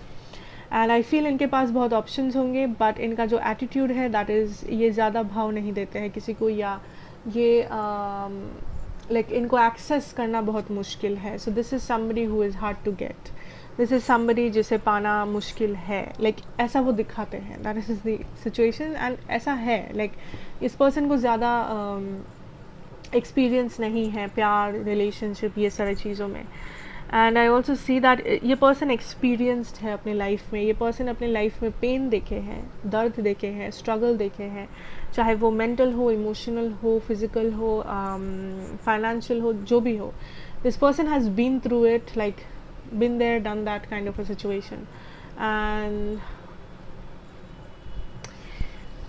And I feel इनके पास बहुत ऑप्शंस होंगे, बट इनका जो एटीट्यूड है दैट इज़, ये ज़्यादा भाव नहीं देते हैं किसी को, या ये लाइक इनको एक्सेस करना बहुत मुश्किल है। So this is somebody who is hard to get, this is somebody जिसे पाना मुश्किल है, लाइक ऐसा वो दिखाते हैं, that is the situation. And ऐसा है, लाइक इस पर्सन को ज़्यादा एक्सपीरियंस नहीं है प्यार, रिलेशनशिप, ये सारी चीज़ों में। And I also see that ये पर्सन एक्सपीरियंस्ड है अपने लाइफ में। ये पर्सन अपने लाइफ में पेन देखे हैं, दर्द देखे हैं, स्ट्रगल देखे हैं, चाहे वो मेंटल हो, इमोशनल हो, फिजिकल हो, फाइनेंशियल हो, जो भी हो। This person has been through it, like been there, done that kind of a situation. And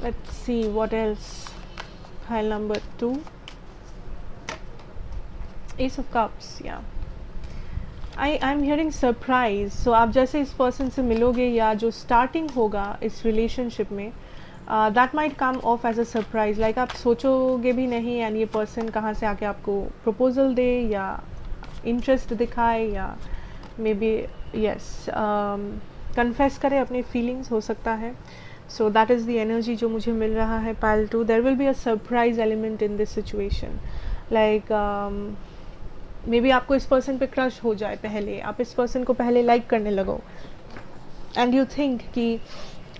let's see what else. Pile number 2, Ace of Cups. Yeah, I'm hearing surprise. So आप जैसे इस person से मिलोगे या जो starting होगा इस relationship में, that might come off as a surprise. Like आप सोचोगे भी नहीं and ये person कहाँ से आके आपको proposal दे या interest दिखाए या मे बी यस कन्फेस करे अपनी फीलिंग्स, हो सकता है। So that is the energy जो मुझे मिल रहा है। Pile 2, there will be a surprise element in this situation. Like maybe आपको इस पर्सन पे क्रश हो जाए, पहले आप इस पर्सन को पहले लाइक करने लगो एंड यू थिंक कि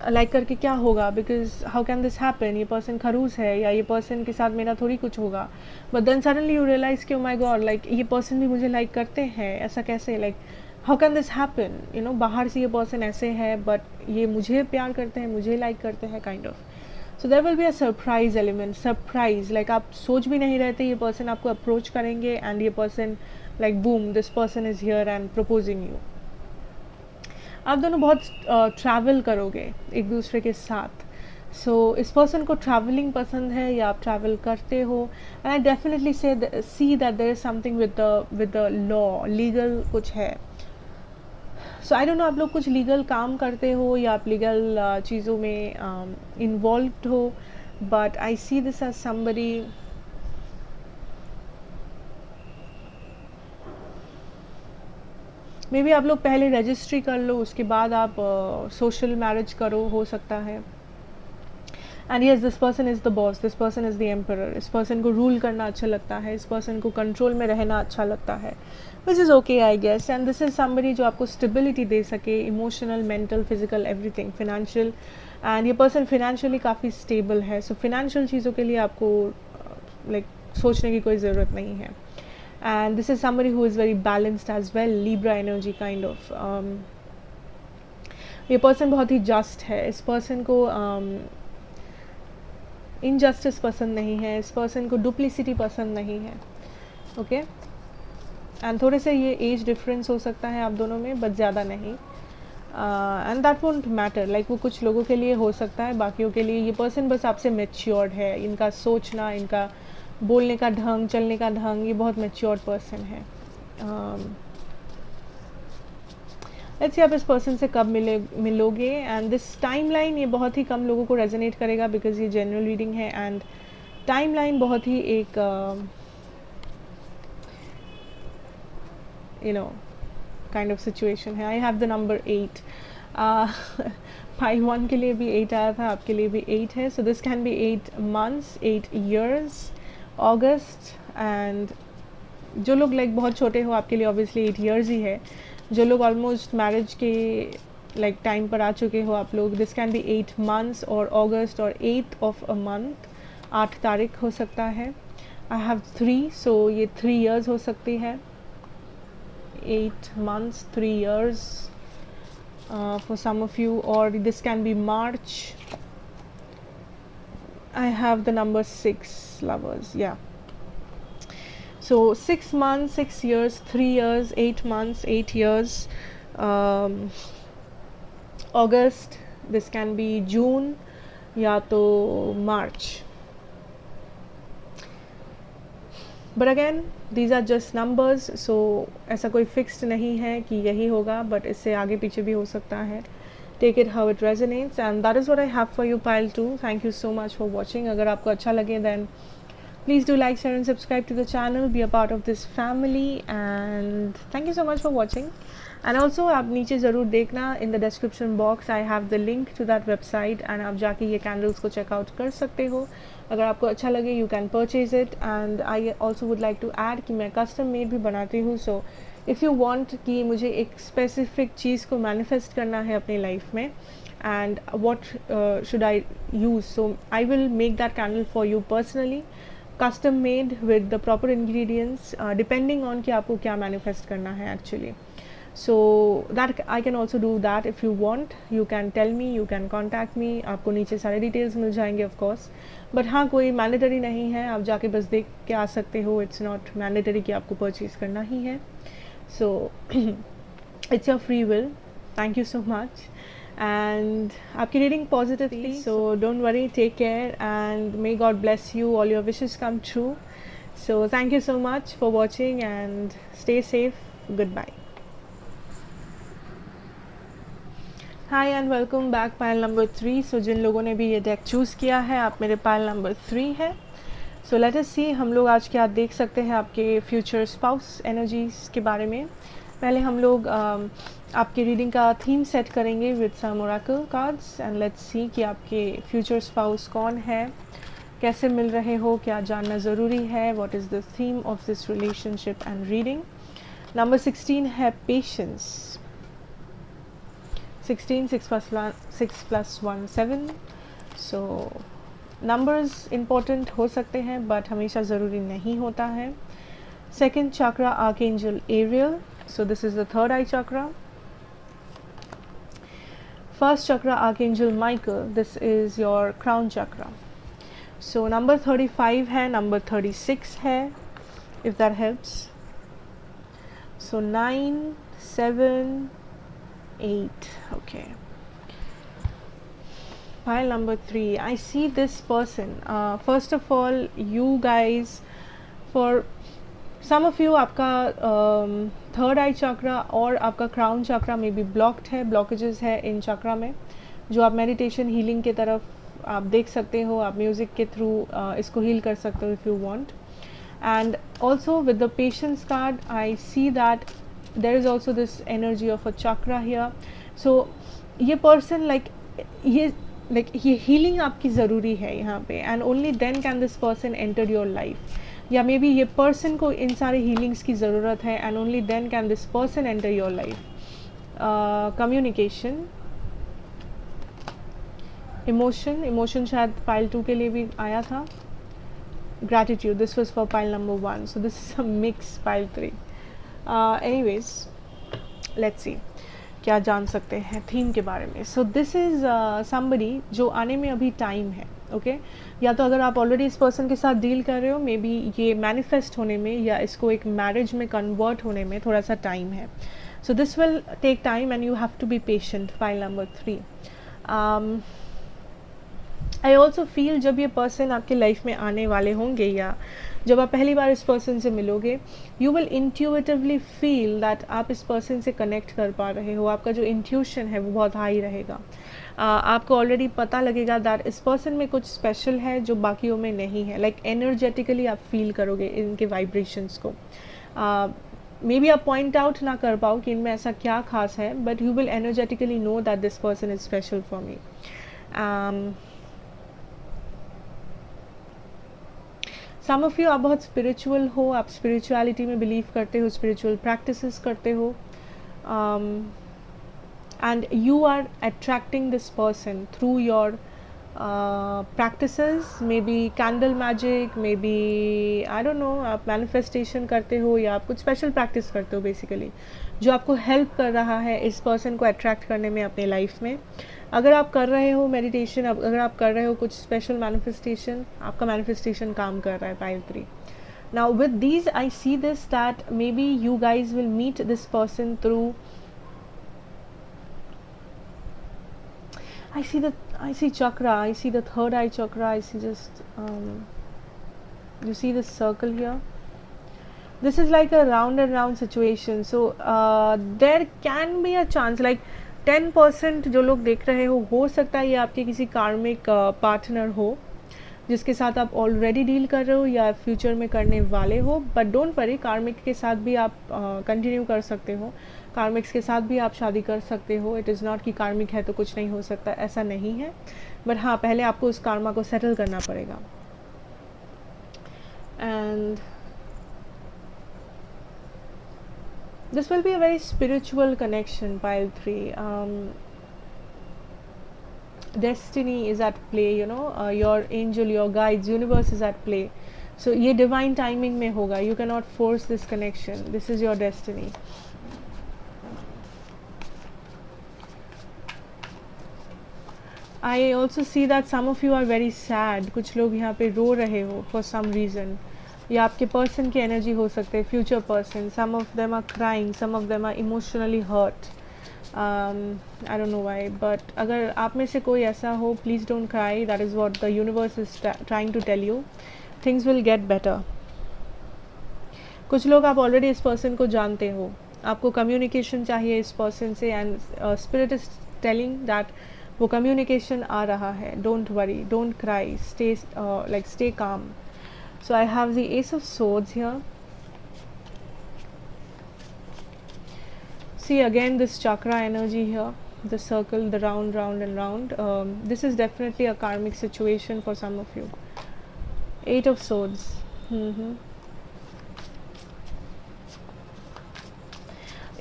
लाइक करके क्या होगा, because how can this happen, ये पर्सन खरूस है या ये पर्सन के साथ मेरा थोड़ी कुछ होगा। But then suddenly you realise कि ओ माई गॉड, लाइक ये पर्सन भी मुझे लाइक करते हैं, ऐसा कैसे, like how can this happen, you know. बाहर से ये पर्सन ऐसे है बट ये मुझे प्यार करते हैं, मुझे लाइक करते हैं, kind of. So there will be a surprise element, surprise, like आप सोच भी नहीं रहते ये पर्सन आपको अप्रोच करेंगे एंड ये person like boom, this person is here and proposing you. आप दोनों बहुत ट्रैवल करोगे एक दूसरे के साथ। सो इस पर्सन को ट्रैवलिंग पसंद है या आप ट्रैवल करते हो। And I definitely see that there is something with the law, legal कुछ है। सो आई डोंट नो आप लोग कुछ लीगल काम करते हो या आप लीगल चीज़ों में इन्वॉल्व्ड हो, but I see this as somebody maybe आप लोग पहले रजिस्ट्री कर लो, उसके बाद आप सोशल मैरिज करो, हो सकता है। And yes, this person is the boss, this person is the emperor. इस पर्सन को रूल करना अच्छा लगता है, इस पर्सन को कंट्रोल में रहना अच्छा लगता है, which is okay I guess. And this is somebody जो आपको स्टेबिलिटी दे सके, emotional, mental, physical, everything, financial. And ये पर्सन फिनेंशियली काफ़ी स्टेबल है। सो फिनेंशियल चीज़ों के लिए आपको लाइक सोचने की कोई ज़रूरत नहीं है। And this is somebody who is very balanced as well, Libra energy kind of. ये person बहुत ही just है। इस person को injustice पसंद नहीं है, इस person को duplicity पसंद नहीं है, okay? And थोड़े से ये age difference हो सकता है आप दोनों में, but ज़्यादा नहीं। And that won't matter, like वो कुछ लोगों के लिए हो सकता है, बाकियों के लिए ये person बस आपसे matured है। इनका सोचना, इनका बोलने का ढंग, चलने का ढंग, ये बहुत मैच्योर्ड पर्सन है। लेट्स सी आप इस पर्सन से कब मिलोगे। एंड दिस टाइमलाइन ये बहुत ही कम लोगों को रेजोनेट करेगा बिकॉज ये जनरल रीडिंग है एंड टाइमलाइन बहुत ही एक काइंड ऑफ सिचुएशन है. आई हैव द नंबर 8. पाई 1 के लिए भी 8 आया था, आपके लिए भी 8 है. So this can B 8 months, 8 years, August. And जो लोग लाइक बहुत छोटे हो आपके लिए ऑब्वियसली 8 ईयर्स ही है. जो लोग ऑलमोस्ट मैरिज के लाइक टाइम पर आ चुके हो आप लोग, दिस कैन बी 8 मंथ्स और अगस्त और 8th ऑफ अ मंथ, 8 तारीख हो सकता है. आई हैव 3, सो ये 3 ईयर्स हो सकती है. 8 months, 3 years for some of you, or this can be March. I have the number 6, lovers. Yeah, so 6 months, 6 years, 3 years, 8 months, 8 years. August, this can be June या तो March. But again these are just numbers, so ऐसा कोई fixed नहीं है कि यही होगा, but इससे आगे पीछे भी हो सकता है. Take it how it resonates, and that is what I have for you pile 2. Thank you so much for watching. अगर आपको अच्छा लगे then please do like, share and subscribe to the channel, be a part of this family, and thank you so much for watching. And also आप नीचे ज़रूर देखना, in the description box I have the link to that website, and आप जाके ये candles को checkout कर सकते हो. अगर आपको अच्छा लगे you can purchase it. And I also would like to add कि मैं कस्टम मेड भी बनाती हूँ. सो इफ़ यू वांट कि मुझे एक स्पेसिफिक चीज़ को मैनिफेस्ट करना है अपनी लाइफ में, and what should I use, so I will make that candle for you personally, custom made with the proper ingredients, depending on कि आपको क्या मैनिफेस्ट करना है actually. So that I can also do that. If you want, you can tell me, you can contact me. आपको नीचे सारे details मिल जाएंगे of course, but हाँ कोई मैंडेटरी नहीं है, आप जाके बस देख के आ सकते हो. इट्स नॉट मैंडेटरी कि आपको परचेज करना ही है. So it's your free will. Thank you so much, and आपकी रीडिंग पॉजिटिव थी, so don't worry, take care, and may God bless you, all your wishes come true. So thank you so much for watching, and stay safe. Goodbye. Hi and welcome back, pile number 3. So जिन लोगों ने भी ये deck choose किया है, आप मेरे पायल number 3 है. सो लेट अस सी हम लोग आज क्या देख सकते हैं आपके फ्यूचर स्पाउस एनर्जीज़ के बारे में. पहले हम लोग आपके रीडिंग का थीम सेट करेंगे with some oracle cards, and let's see कि आपके फ्यूचर स्पाउस कौन है, कैसे मिल रहे हो, क्या जानना ज़रूरी है, what is the theme of this relationship and reading. Number 16 है patience. 16, 6 plus 1 7. So numbers important हो सकते हैं बट हमेशा ज़रूरी नहीं होता है. Second chakra archangel Ariel, so this is the third eye chakra. First chakra archangel Michael, this is your crown chakra. So number 35 है, नंबर 36 है, if that helps. So 9, 7, 8. Okay, pile number 3. I see this person. First of all, you guys, for some of you आपका third eye चक्रा और आपका crown चक्रा में भी blocked है, blockages है इन चक्रा में, जो आप मेडिटेशन हीलिंग के तरफ आप देख सकते हो. आप म्यूज़िक के थ्रू इसको हील कर सकते हो if you want. And also with the patience card I see that there is also this energy of a chakra here. So ये person ये healing आपकी ज़रूरी है यहाँ पे, and only then can this person enter your life. या may be ये person को इन सारे healings की ज़रूरत है, and only then can this person enter your life. Communication, emotion शायद pile 2 के लिए भी आया था. Gratitude, this was for pile number 1. So this is a mix pile 3. Anyways let's see क्या जान सकते हैं थीम के बारे में. सो दिस इज़ समबडी जो आने में अभी टाइम है. ओके, या तो अगर आप ऑलरेडी इस पर्सन के साथ डील कर रहे हो, मे बी ये मैनिफेस्ट होने में या इसको एक मैरिज में कन्वर्ट होने में थोड़ा सा टाइम है. So this will take time and you have to be patient. Pile number 3. I also feel जब ये पर्सन आपके लाइफ में आने वाले होंगे या जब आप पहली बार इस पर्सन से मिलोगे, you will intuitively feel that आप इस पर्सन से कनेक्ट कर पा रहे हो. आपका जो इंट्यूशन है वो बहुत हाई रहेगा. आपको ऑलरेडी पता लगेगा दैट इस पर्सन में कुछ स्पेशल है जो बाकियों में नहीं है। लाइक एनर्जेटिकली आप फील करोगे इनके वाइब्रेशंस को। मे बी आप पॉइंट आउट ना कर पाओ कि इनमें ऐसा क्या खास है, but you will energetically know that this person is special for me. Some of you आप बहुत स्पिरिचुअल हो, आप स्पिरिचुअलिटी में बिलीव करते हो, स्पिरिचुअल प्रैक्टिसेस करते हो, and you are attracting this person through your practices, maybe candle magic, maybe I don't know, आप manifestation करते हो या आप कुछ special practice करते हो बेसिकली, जो आपको help कर रहा है इस person को attract करने में अपने life में। अगर आप कर रहे हो meditation, अगर आप कर रहे हो कुछ special manifestation, आपका manifestation काम कर रहा है pile 3। Now with these I see this that maybe you guys will meet this person through I see chakra, I see the third eye chakra, I see just you see this circle here, this is like a round and round situation, so there can be a chance like 10% जो लोग देख रहे हो सकता है ये आपके किसी कार्मिक पार्टनर हो जिसके साथ आप ऑलरेडी डील कर रहे हो या फ्यूचर में करने वाले हो, बट डोंट वरी, कार्मिक के साथ भी आप कंटिन्यू कर सकते हो, कार्मिक्स के साथ भी आप शादी कर सकते हो। इट इज़ नॉट कि कार्मिक है तो कुछ नहीं हो सकता, ऐसा नहीं है, बट हाँ पहले आपको उस कार्मा को सेटल करना पड़ेगा। And this will be a very spiritual connection, pile 3। destiny is at play, you know, your angel, your guides, universe is at play, so ये divine timing में होगा, you cannot force this connection, this is your destiny। I also see that some of you are very sad, कुछ लोग यहाँ पे रो रहे हो for some reason, या आपके person की energy हो सकते हैं, future person, some of them are crying, some of them are emotionally hurt, I don't know why, but अगर आप में से कोई ऐसा हो, please don't cry, that is what the universe is trying to tell you, things will get better। कुछ लोग आप ऑलरेडी इस पर्सन को जानते हो, आपको कम्युनिकेशन चाहिए इस पर्सन से, and spirit is telling that वो कम्युनिकेशन आ रहा है। Don't worry, don't cry, stay like stay calm. So I have the ace of swords here. See again this chakra energy here, the circle, the round and round. This is definitely a karmic situation for some of you. 8 of swords.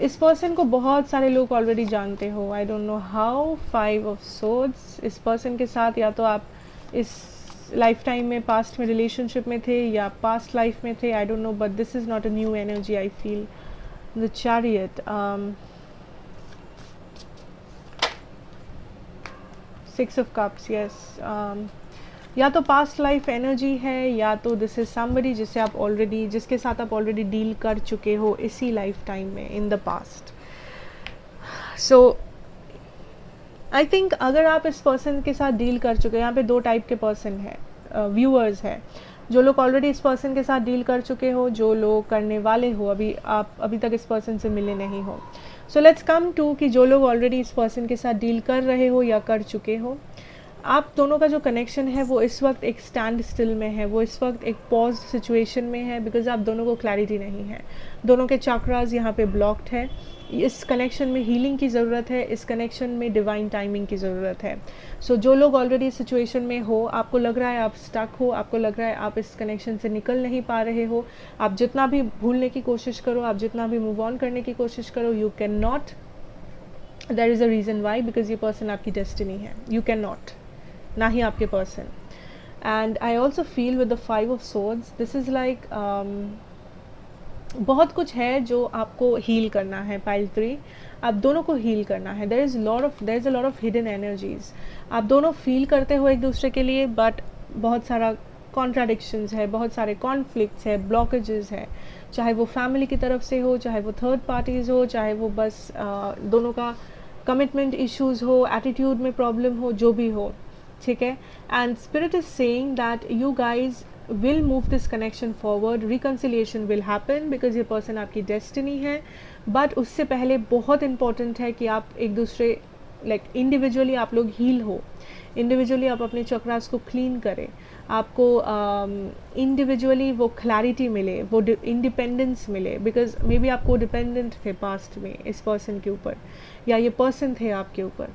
इस person को बहुत सारे लोग already जानते हो, आई don't know how. 5 ऑफ swords, इस person के साथ या तो आप इस लाइफ टाइम में पास्ट में रिलेशनशिप में थे या पास्ट लाइफ में थे, आई don't no, but this is not a new energy I feel. The Chariot, 6 of Cups, yes, या तो पास्ट लाइफ एनर्जी है या तो दिस इज समबडी जिसके साथ आप ऑलरेडी डील कर चुके हो इसी लाइफ टाइम में in the past. So I think अगर आप इस पर्सन के साथ डील कर चुके हो, यहाँ पे 2 टाइप के पर्सन है, व्यूअर्स है, जो लोग ऑलरेडी इस पर्सन के साथ डील कर चुके हो, जो लोग करने वाले हो, आप अभी तक इस पर्सन से मिले नहीं हो। सो लेट्स कम टू कि जो लोग ऑलरेडी इस पर्सन के साथ डील कर रहे हो या कर चुके हो, आप दोनों का जो कनेक्शन है वो इस वक्त एक स्टैंड स्टिल में है, वो इस वक्त एक पॉज सिचुएशन में है, बिकॉज आप दोनों को क्लैरिटी नहीं है, दोनों के चक्रास यहाँ पे ब्लॉक्ड है। इस कनेक्शन में हीलिंग की ज़रूरत है, इस कनेक्शन में डिवाइन टाइमिंग की ज़रूरत है। सो जो लोग ऑलरेडी सिचुएशन में हो, आपको लग रहा है आप स्टक हो, आपको लग रहा है आप इस कनेक्शन से निकल नहीं पा रहे हो, आप जितना भी भूलने की कोशिश करो, आप जितना भी मूव ऑन करने की कोशिश करो, you can not. There is a reason why, because ये पर्सन आपकी डेस्टिनी है, यू कैन नॉट, ना ही आपके person. And I also feel with the 5 ऑफ swords, दिस इज़ लाइक बहुत कुछ है जो आपको हील करना है। पाइल 3, आप दोनों को हील करना है। There is a lot of hidden energies, आप दोनों फील करते हो एक दूसरे के लिए, बट बहुत सारा कॉन्ट्राडिक्शंस है, बहुत सारे कॉन्फ्लिक्ट्स है, ब्लॉकेजेस है, चाहे वो फैमिली की तरफ से हो, चाहे वो थर्ड पार्टीज़ हो, चाहे वो बस दोनों का कमिटमेंट इश्यूज़ हो, एटीट्यूड में प्रॉब्लम हो, जो भी हो, ठीक है। And spirit is saying that you guys will move this connection forward, reconciliation will happen because ये person आपकी destiny है, but उससे पहले बहुत important है कि आप एक दूसरे लाइक इंडिविजुअली आप लोग हील हो, इंडिविजुअली आप अपने चक्रास को क्लीन करें, आपको इंडिविजुअली वो क्लैरिटी मिले, वो इंडिपेंडेंस मिले, बिकॉज मे बी आप को डिपेंडेंट थे पास्ट में इस पर्सन के ऊपर, या ये पर्सन थे आपके ऊपर.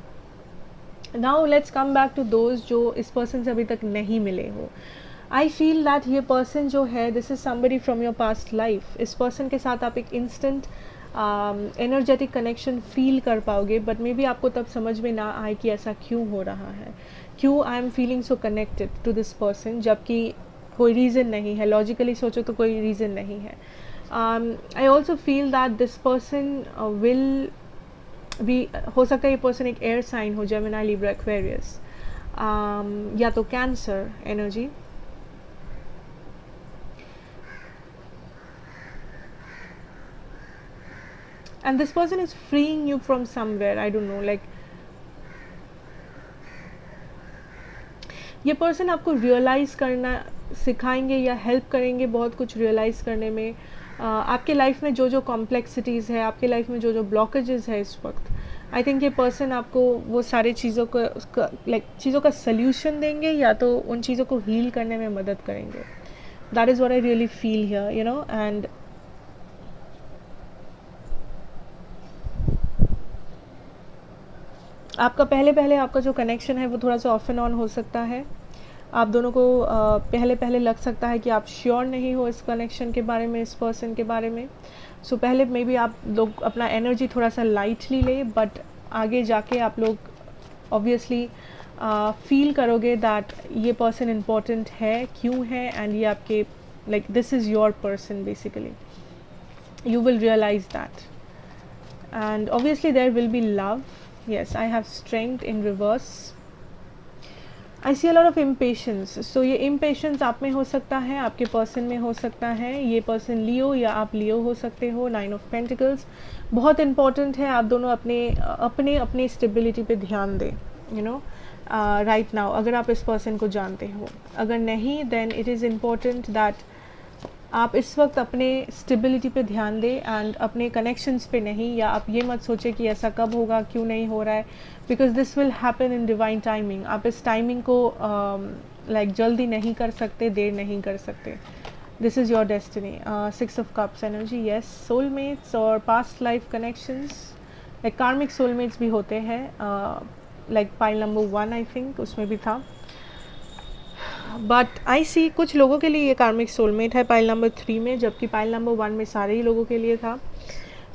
Now let's come back to those जो इस पर्सन से अभी तक नहीं मिले हो. आई फील दैट ये पर्सन जो है, this is somebody from your past life. इस पर्सन के साथ आप एक इंस्टेंट एनर्जेटिक कनेक्शन फील कर पाओगे, बट मे बी आपको तब समझ में ना आए कि ऐसा क्यों हो रहा है, क्यों I am feeling so connected to this person, जबकि कोई रीज़न नहीं है. लॉजिकली सोचो तो कोई रीज़न नहीं है. आई also feel that this person will भी, हो सकता है ये पर्सन एक एयर साइन हो, जेमिनी, लिब्रा, एक्वेरियस, या तो cancer energy. And this person is freeing you from somewhere, I don't know, like ये पर्सन आपको रियलाइज़ करना सिखाएंगे या हेल्प करेंगे बहुत कुछ रियलाइज़ करने में. आपके लाइफ में जो जो कॉम्प्लेक्सिटीज़ है, आपके लाइफ में जो जो ब्लॉकेजेस है इस वक्त, आई थिंक ये पर्सन आपको वो सारे चीज़ों का लाइक चीज़ों का सल्यूशन देंगे, या तो उन चीज़ों को हील करने में मदद करेंगे. That is what I really feel here, you know. And आपका पहले आपका जो कनेक्शन है वो थोड़ा सा ऑफ एंड ऑन हो सकता है. आप दोनों को पहले लग सकता है कि आप श्योर नहीं हो इस कनेक्शन के बारे में, इस पर्सन के बारे में. सो पहले मे बी आप लोग अपना एनर्जी थोड़ा सा लाइटली ले, बट आगे जाके आप लोग ऑब्वियसली फील करोगे दैट ये पर्सन इम्पोर्टेंट है, क्यों है, एंड ये आपके like this is your person basically. You will realise that. And obviously there will be love. Yes, I have strength in reverse. I see a lot of impatience. So ये impatience आप में हो सकता है, आपके person में हो सकता है. ये पर्सन लियो या आप लियो हो सकते हो. 9 of Pentacles बहुत important है. आप दोनों अपने स्टेबिलिटी पे ध्यान दें, यू नो, राइट नाउ. अगर आप इस पर्सन को जानते हो, अगर नहीं, then it is important that आप इस वक्त अपने स्टेबिलिटी पे ध्यान दें एंड अपने कनेक्शंस पे नहीं. या आप ये मत सोचें कि ऐसा कब होगा, क्यों नहीं हो रहा है, because this will happen in divine timing. आप इस टाइमिंग को लाइक जल्दी नहीं कर सकते, देर नहीं कर सकते. This is your destiny. 6 of Cups energy. Yes, soulmates और पास्ट लाइफ कनेक्शंस, लाइक कार्मिक सोलमेट्स भी होते हैं. Like pile number 1 I think उसमें भी था. बट आई सी कुछ लोगों के लिए ये कार्मिक सोलमेट है पाइल नंबर 3 में, जबकि पाइल नंबर 1 में सारे ही लोगों के लिए था.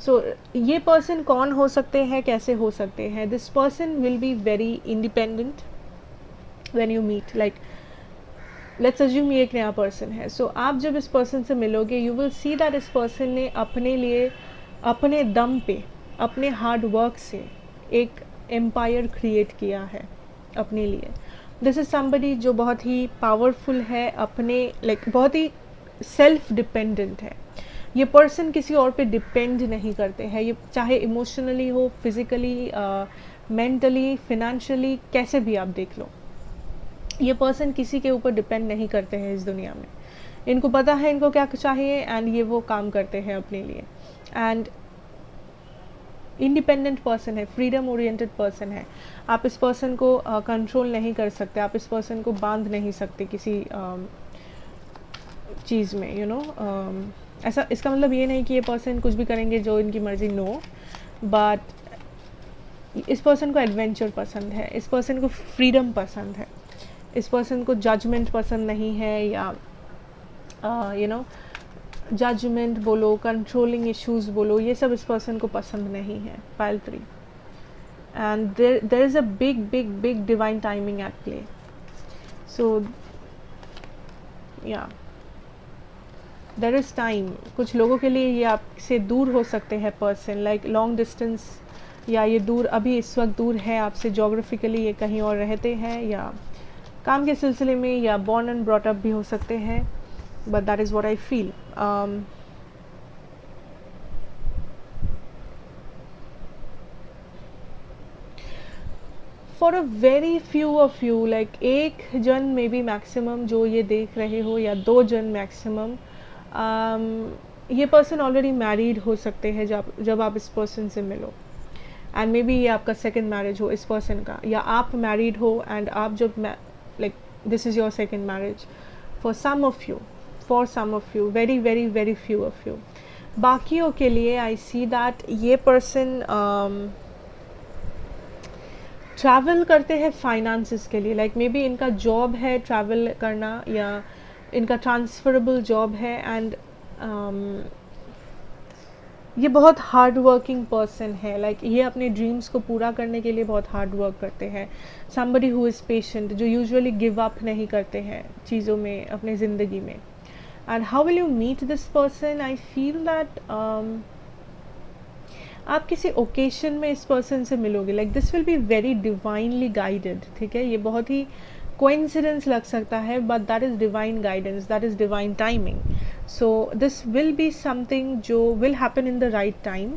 सो ये पर्सन कौन हो सकते हैं, कैसे हो सकते हैं? This person will be very independent when you meet. Like let's assume ये एक नया पर्सन है. सो आप जब इस पर्सन से मिलोगे, यू विल सी दैट इस पर्सन ने अपने लिए अपने दम पे, अपने हार्ड वर्क से एक एम्पायर क्रिएट किया है अपने लिए. दिस इज़ समबडी जो बहुत ही पावरफुल है, अपने लाइक बहुत ही सेल्फ डिपेंडेंट है. ये पर्सन किसी और पे डिपेंड नहीं करते हैं. ये चाहे इमोशनली हो, फिज़िकली, मेंटली, फिनेंशियली, कैसे भी आप देख लो, ये पर्सन किसी के ऊपर डिपेंड नहीं करते हैं इस दुनिया में. इनको पता है इनको क्या चाहिए एंड ये वो काम करते हैं अपने लिए. एंड इंडिपेंडेंट पर्सन है, फ्रीडम ओरिएंटेड पर्सन है. आप इस पर्सन को कंट्रोल नहीं कर सकते, आप इस पर्सन को बांध नहीं सकते किसी चीज़ में, यू नो. ऐसा इसका मतलब ये नहीं कि ये पर्सन कुछ भी करेंगे जो इनकी मर्जी, नो. बट इस पर्सन को एडवेंचर पसंद है, इस पर्सन को फ्रीडम पसंद है, इस पर्सन को जजमेंट पसंद नहीं है, या यू नो जजमेंट बोलो, कंट्रोलिंग इश्यूज बोलो, ये सब इस पर्सन को पसंद नहीं है. Pile 3. And there is a big big big divine timing at play. So या देयर इज़ टाइम. कुछ लोगों के लिए ये आपसे दूर हो सकते हैं पर्सन, लाइक लॉन्ग डिस्टेंस, या ये दूर अभी इस वक्त दूर है आपसे जोग्राफिकली, ये कहीं और रहते हैं, या काम के सिलसिले में, या बॉर्न एंड ब्रॉट अप भी हो सकते हैं. But that is what I feel. For a very few of you, like एक जन मे बी मैक्सिमम जो ये देख रहे हो, या 2 जन मैक्सिमम, ये पर्सन ऑलरेडी मैरिड हो सकते हैं जब आप इस पर्सन से मिलो. एंड मे बी ये आपका सेकेंड मैरिज हो इस पर्सन का, या आप मैरिड हो एंड आप जब like this is your second marriage for some of you, for some of you, very very very few of you. बाकियों के लिए आई सी दैट ये पर्सन ट्रैवल करते हैं फाइनेंसिस के लिए. लाइक मे बी इनका जॉब है ट्रैवल करना, या इनका ट्रांसफरेबल जॉब है. एंड ये बहुत हार्ड वर्किंग पर्सन है. लाइक ये अपने ड्रीम्स को पूरा करने के लिए बहुत हार्ड वर्क करते हैं. समबडी हु इज़ पेशेंट, जो यूजुअली गिव अप नहीं करते हैं चीज़ों में अपने ज़िंदगी में. And how will you meet this person? I feel that आप किसी ओकेशन में इस पर्सन से मिलोगे. Like this will be very divinely guided. ठीक है, ये बहुत ही कोइंसिडेंस लग सकता है, but that is divine guidance, that is divine timing. So this will be something जो will happen in the right time.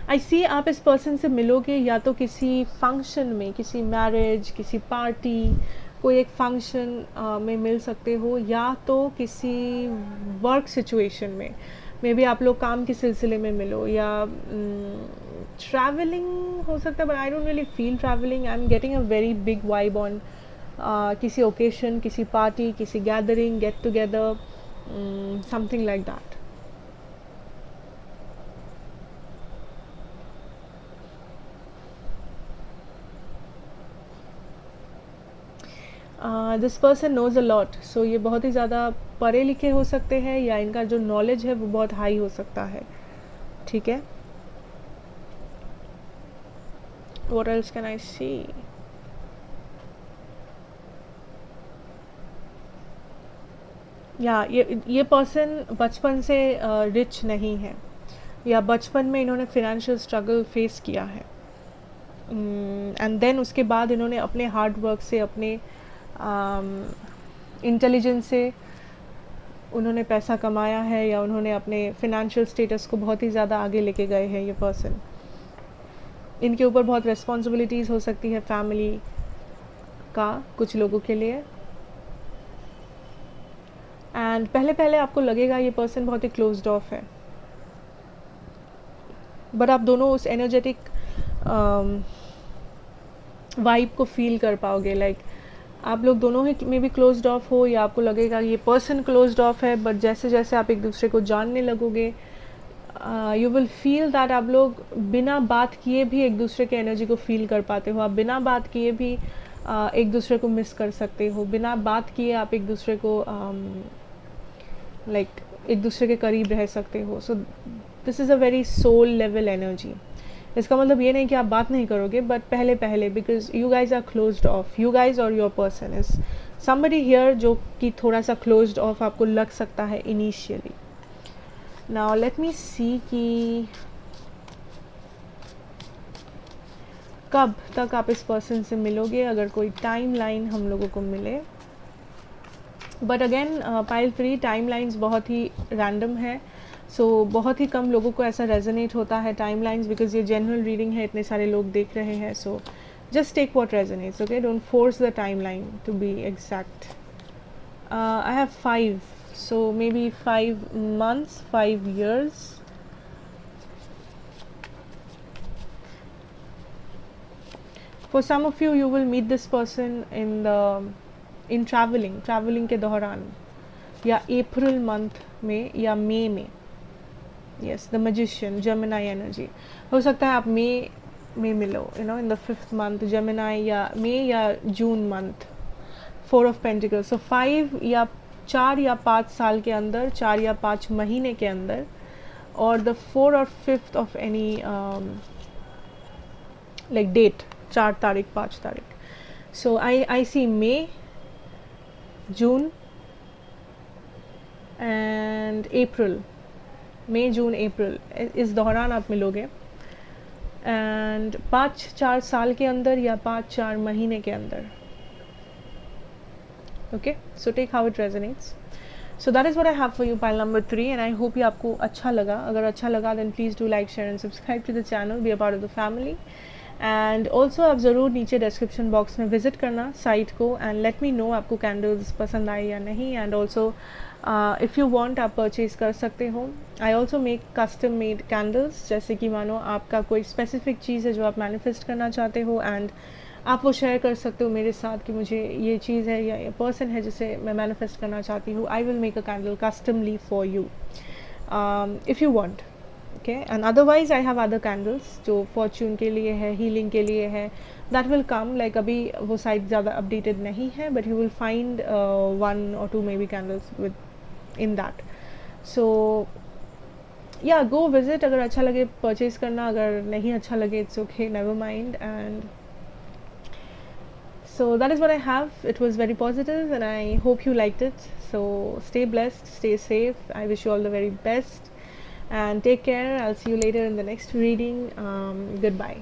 I see आप इस पर्सन से मिलोगे या तो किसी फंक्शन में, किसी मैरिज, किसी पार्टी, कोई एक फंक्शन में मिल सकते हो, या तो किसी वर्क सिचुएशन में. मे बी आप लोग काम के सिलसिले में मिलो, या ट्रैवलिंग हो सकता है, but I don't really feel travelling. I am getting a very big vibe on किसी ओकेशन, किसी पार्टी, किसी gathering, get together, something like that. This person knows a lot. So ये बहुत ही ज़्यादा पढ़े लिखे हो सकते हैं, या इनका जो नॉलेज है वो बहुत हाई हो सकता है. ठीक है, व्हाट एल्स कैन आई सी? या ये पर्सन बचपन से रिच नहीं है, या बचपन में इन्होंने फिनेंशियल स्ट्रगल फेस किया है, एंड देन उसके बाद इन्होंने अपने हार्ड वर्क से, अपने इंटेलिजेंस से उन्होंने पैसा कमाया है, या उन्होंने अपने फिनेंशियल स्टेटस को बहुत ही ज़्यादा आगे लेके गए हैं. ये पर्सन, इनके ऊपर बहुत रिस्पॉन्सिबिलिटीज़ हो सकती है फैमिली का कुछ लोगों के लिए. एंड पहले पहले आपको लगेगा ये पर्सन बहुत ही क्लोज्ड ऑफ है, बट आप दोनों उस एनर्जेटिक वाइब को फील कर पाओगे. लाइक आप लोग दोनों ही में भी क्लोज्ड ऑफ हो, या आपको लगेगा ये पर्सन क्लोज्ड ऑफ है, बट जैसे जैसे आप एक दूसरे को जानने लगोगे यू विल फील दैट आप लोग बिना बात किए भी एक दूसरे के एनर्जी को फील कर पाते हो. आप बिना बात किए भी एक दूसरे को मिस कर सकते हो. बिना बात किए आप एक दूसरे को लाइक एक दूसरे के करीब रह सकते हो. So this is a very soul level energy. इसका मतलब ये नहीं कि आप बात नहीं करोगे, बट पहले पहले, because you guys are closed off, you guys और your person is somebody here जो कि थोड़ा सा क्लोज्ड ऑफ आपको लग सकता है इनिशियली. नाउ लेट मी सी कि कब तक आप इस पर्सन से मिलोगे, अगर कोई टाइम लाइन हम लोगों को मिले. But again pile 3 time lines बहुत ही रैंडम है. सो बहुत ही कम लोगों को ऐसा रेजोनेट होता है टाइम लाइन्स, बिकॉज ये जनरल रीडिंग है, इतने सारे लोग देख रहे हैं. So just take what resonates, okay, don't force the timeline to be exact. I have 5, so maybe 5 months, 5 years. For some of you, you will meet this person in traveling के दौरान, या April month में, या मई में. Yes, the magician, Gemini energy. हो सकता है आप मई में मिलो, you know, in the 5th month, Gemini, या मई या जून मंथ. 4 of Pentacles. सो 5 या 4 या 5 साल के अंदर, 4 या 5 महीने के अंदर, और द 4 और 5th of any like date, 4 तारीख, 5 तारीख. सो I C May, June and April. मई, जून, अप्रैल, इस दौरान आप मिलोगे. एंड 5-4 साल के अंदर, या 5-4 महीने के अंदर. Okay, so take how it resonates. So that is what I have for you, pile number 3. And I hope ये आपको अच्छा लगा. अगर अच्छा लगा then please do like, share and subscribe to the channel, be a part of the family. And also आप ज़रूर नीचे डिस्क्रिप्शन बॉक्स में विज़िट करना साइट को एंड लेट मी नो आपको कैंडल्स पसंद आए या नहीं. And also if you want आप परचेज कर सकते हो. I also make custom made candles, जैसे कि मानो आपका कोई स्पेसिफिक चीज़ है जो आप मैनिफेस्ट करना चाहते हो एंड आप वो शेयर कर सकते हो मेरे साथ कि मुझे ये चीज़ है या ये पर्सन है जिसे मैं मैनिफेस्ट करना चाहती हूँ. I will make a candle customly for you if you want. Okay, and otherwise I have other candles जो फॉर्च्यून के लिए है, हीलिंग के लिए है. दैट विल कम, लाइक अभी वो साइट ज़्यादा अपडेटेड नहीं है, but you will find 1 or 2 maybe candles within that. So या गो विजिट. अगर अच्छा लगे परचेज करना, अगर नहीं अच्छा लगे it's okay, never mind. And so that is what I have. It was very positive and I hope you liked it. So stay blessed, stay safe. I wish you all the very best and take care. I'll see you later in the next reading. Goodbye.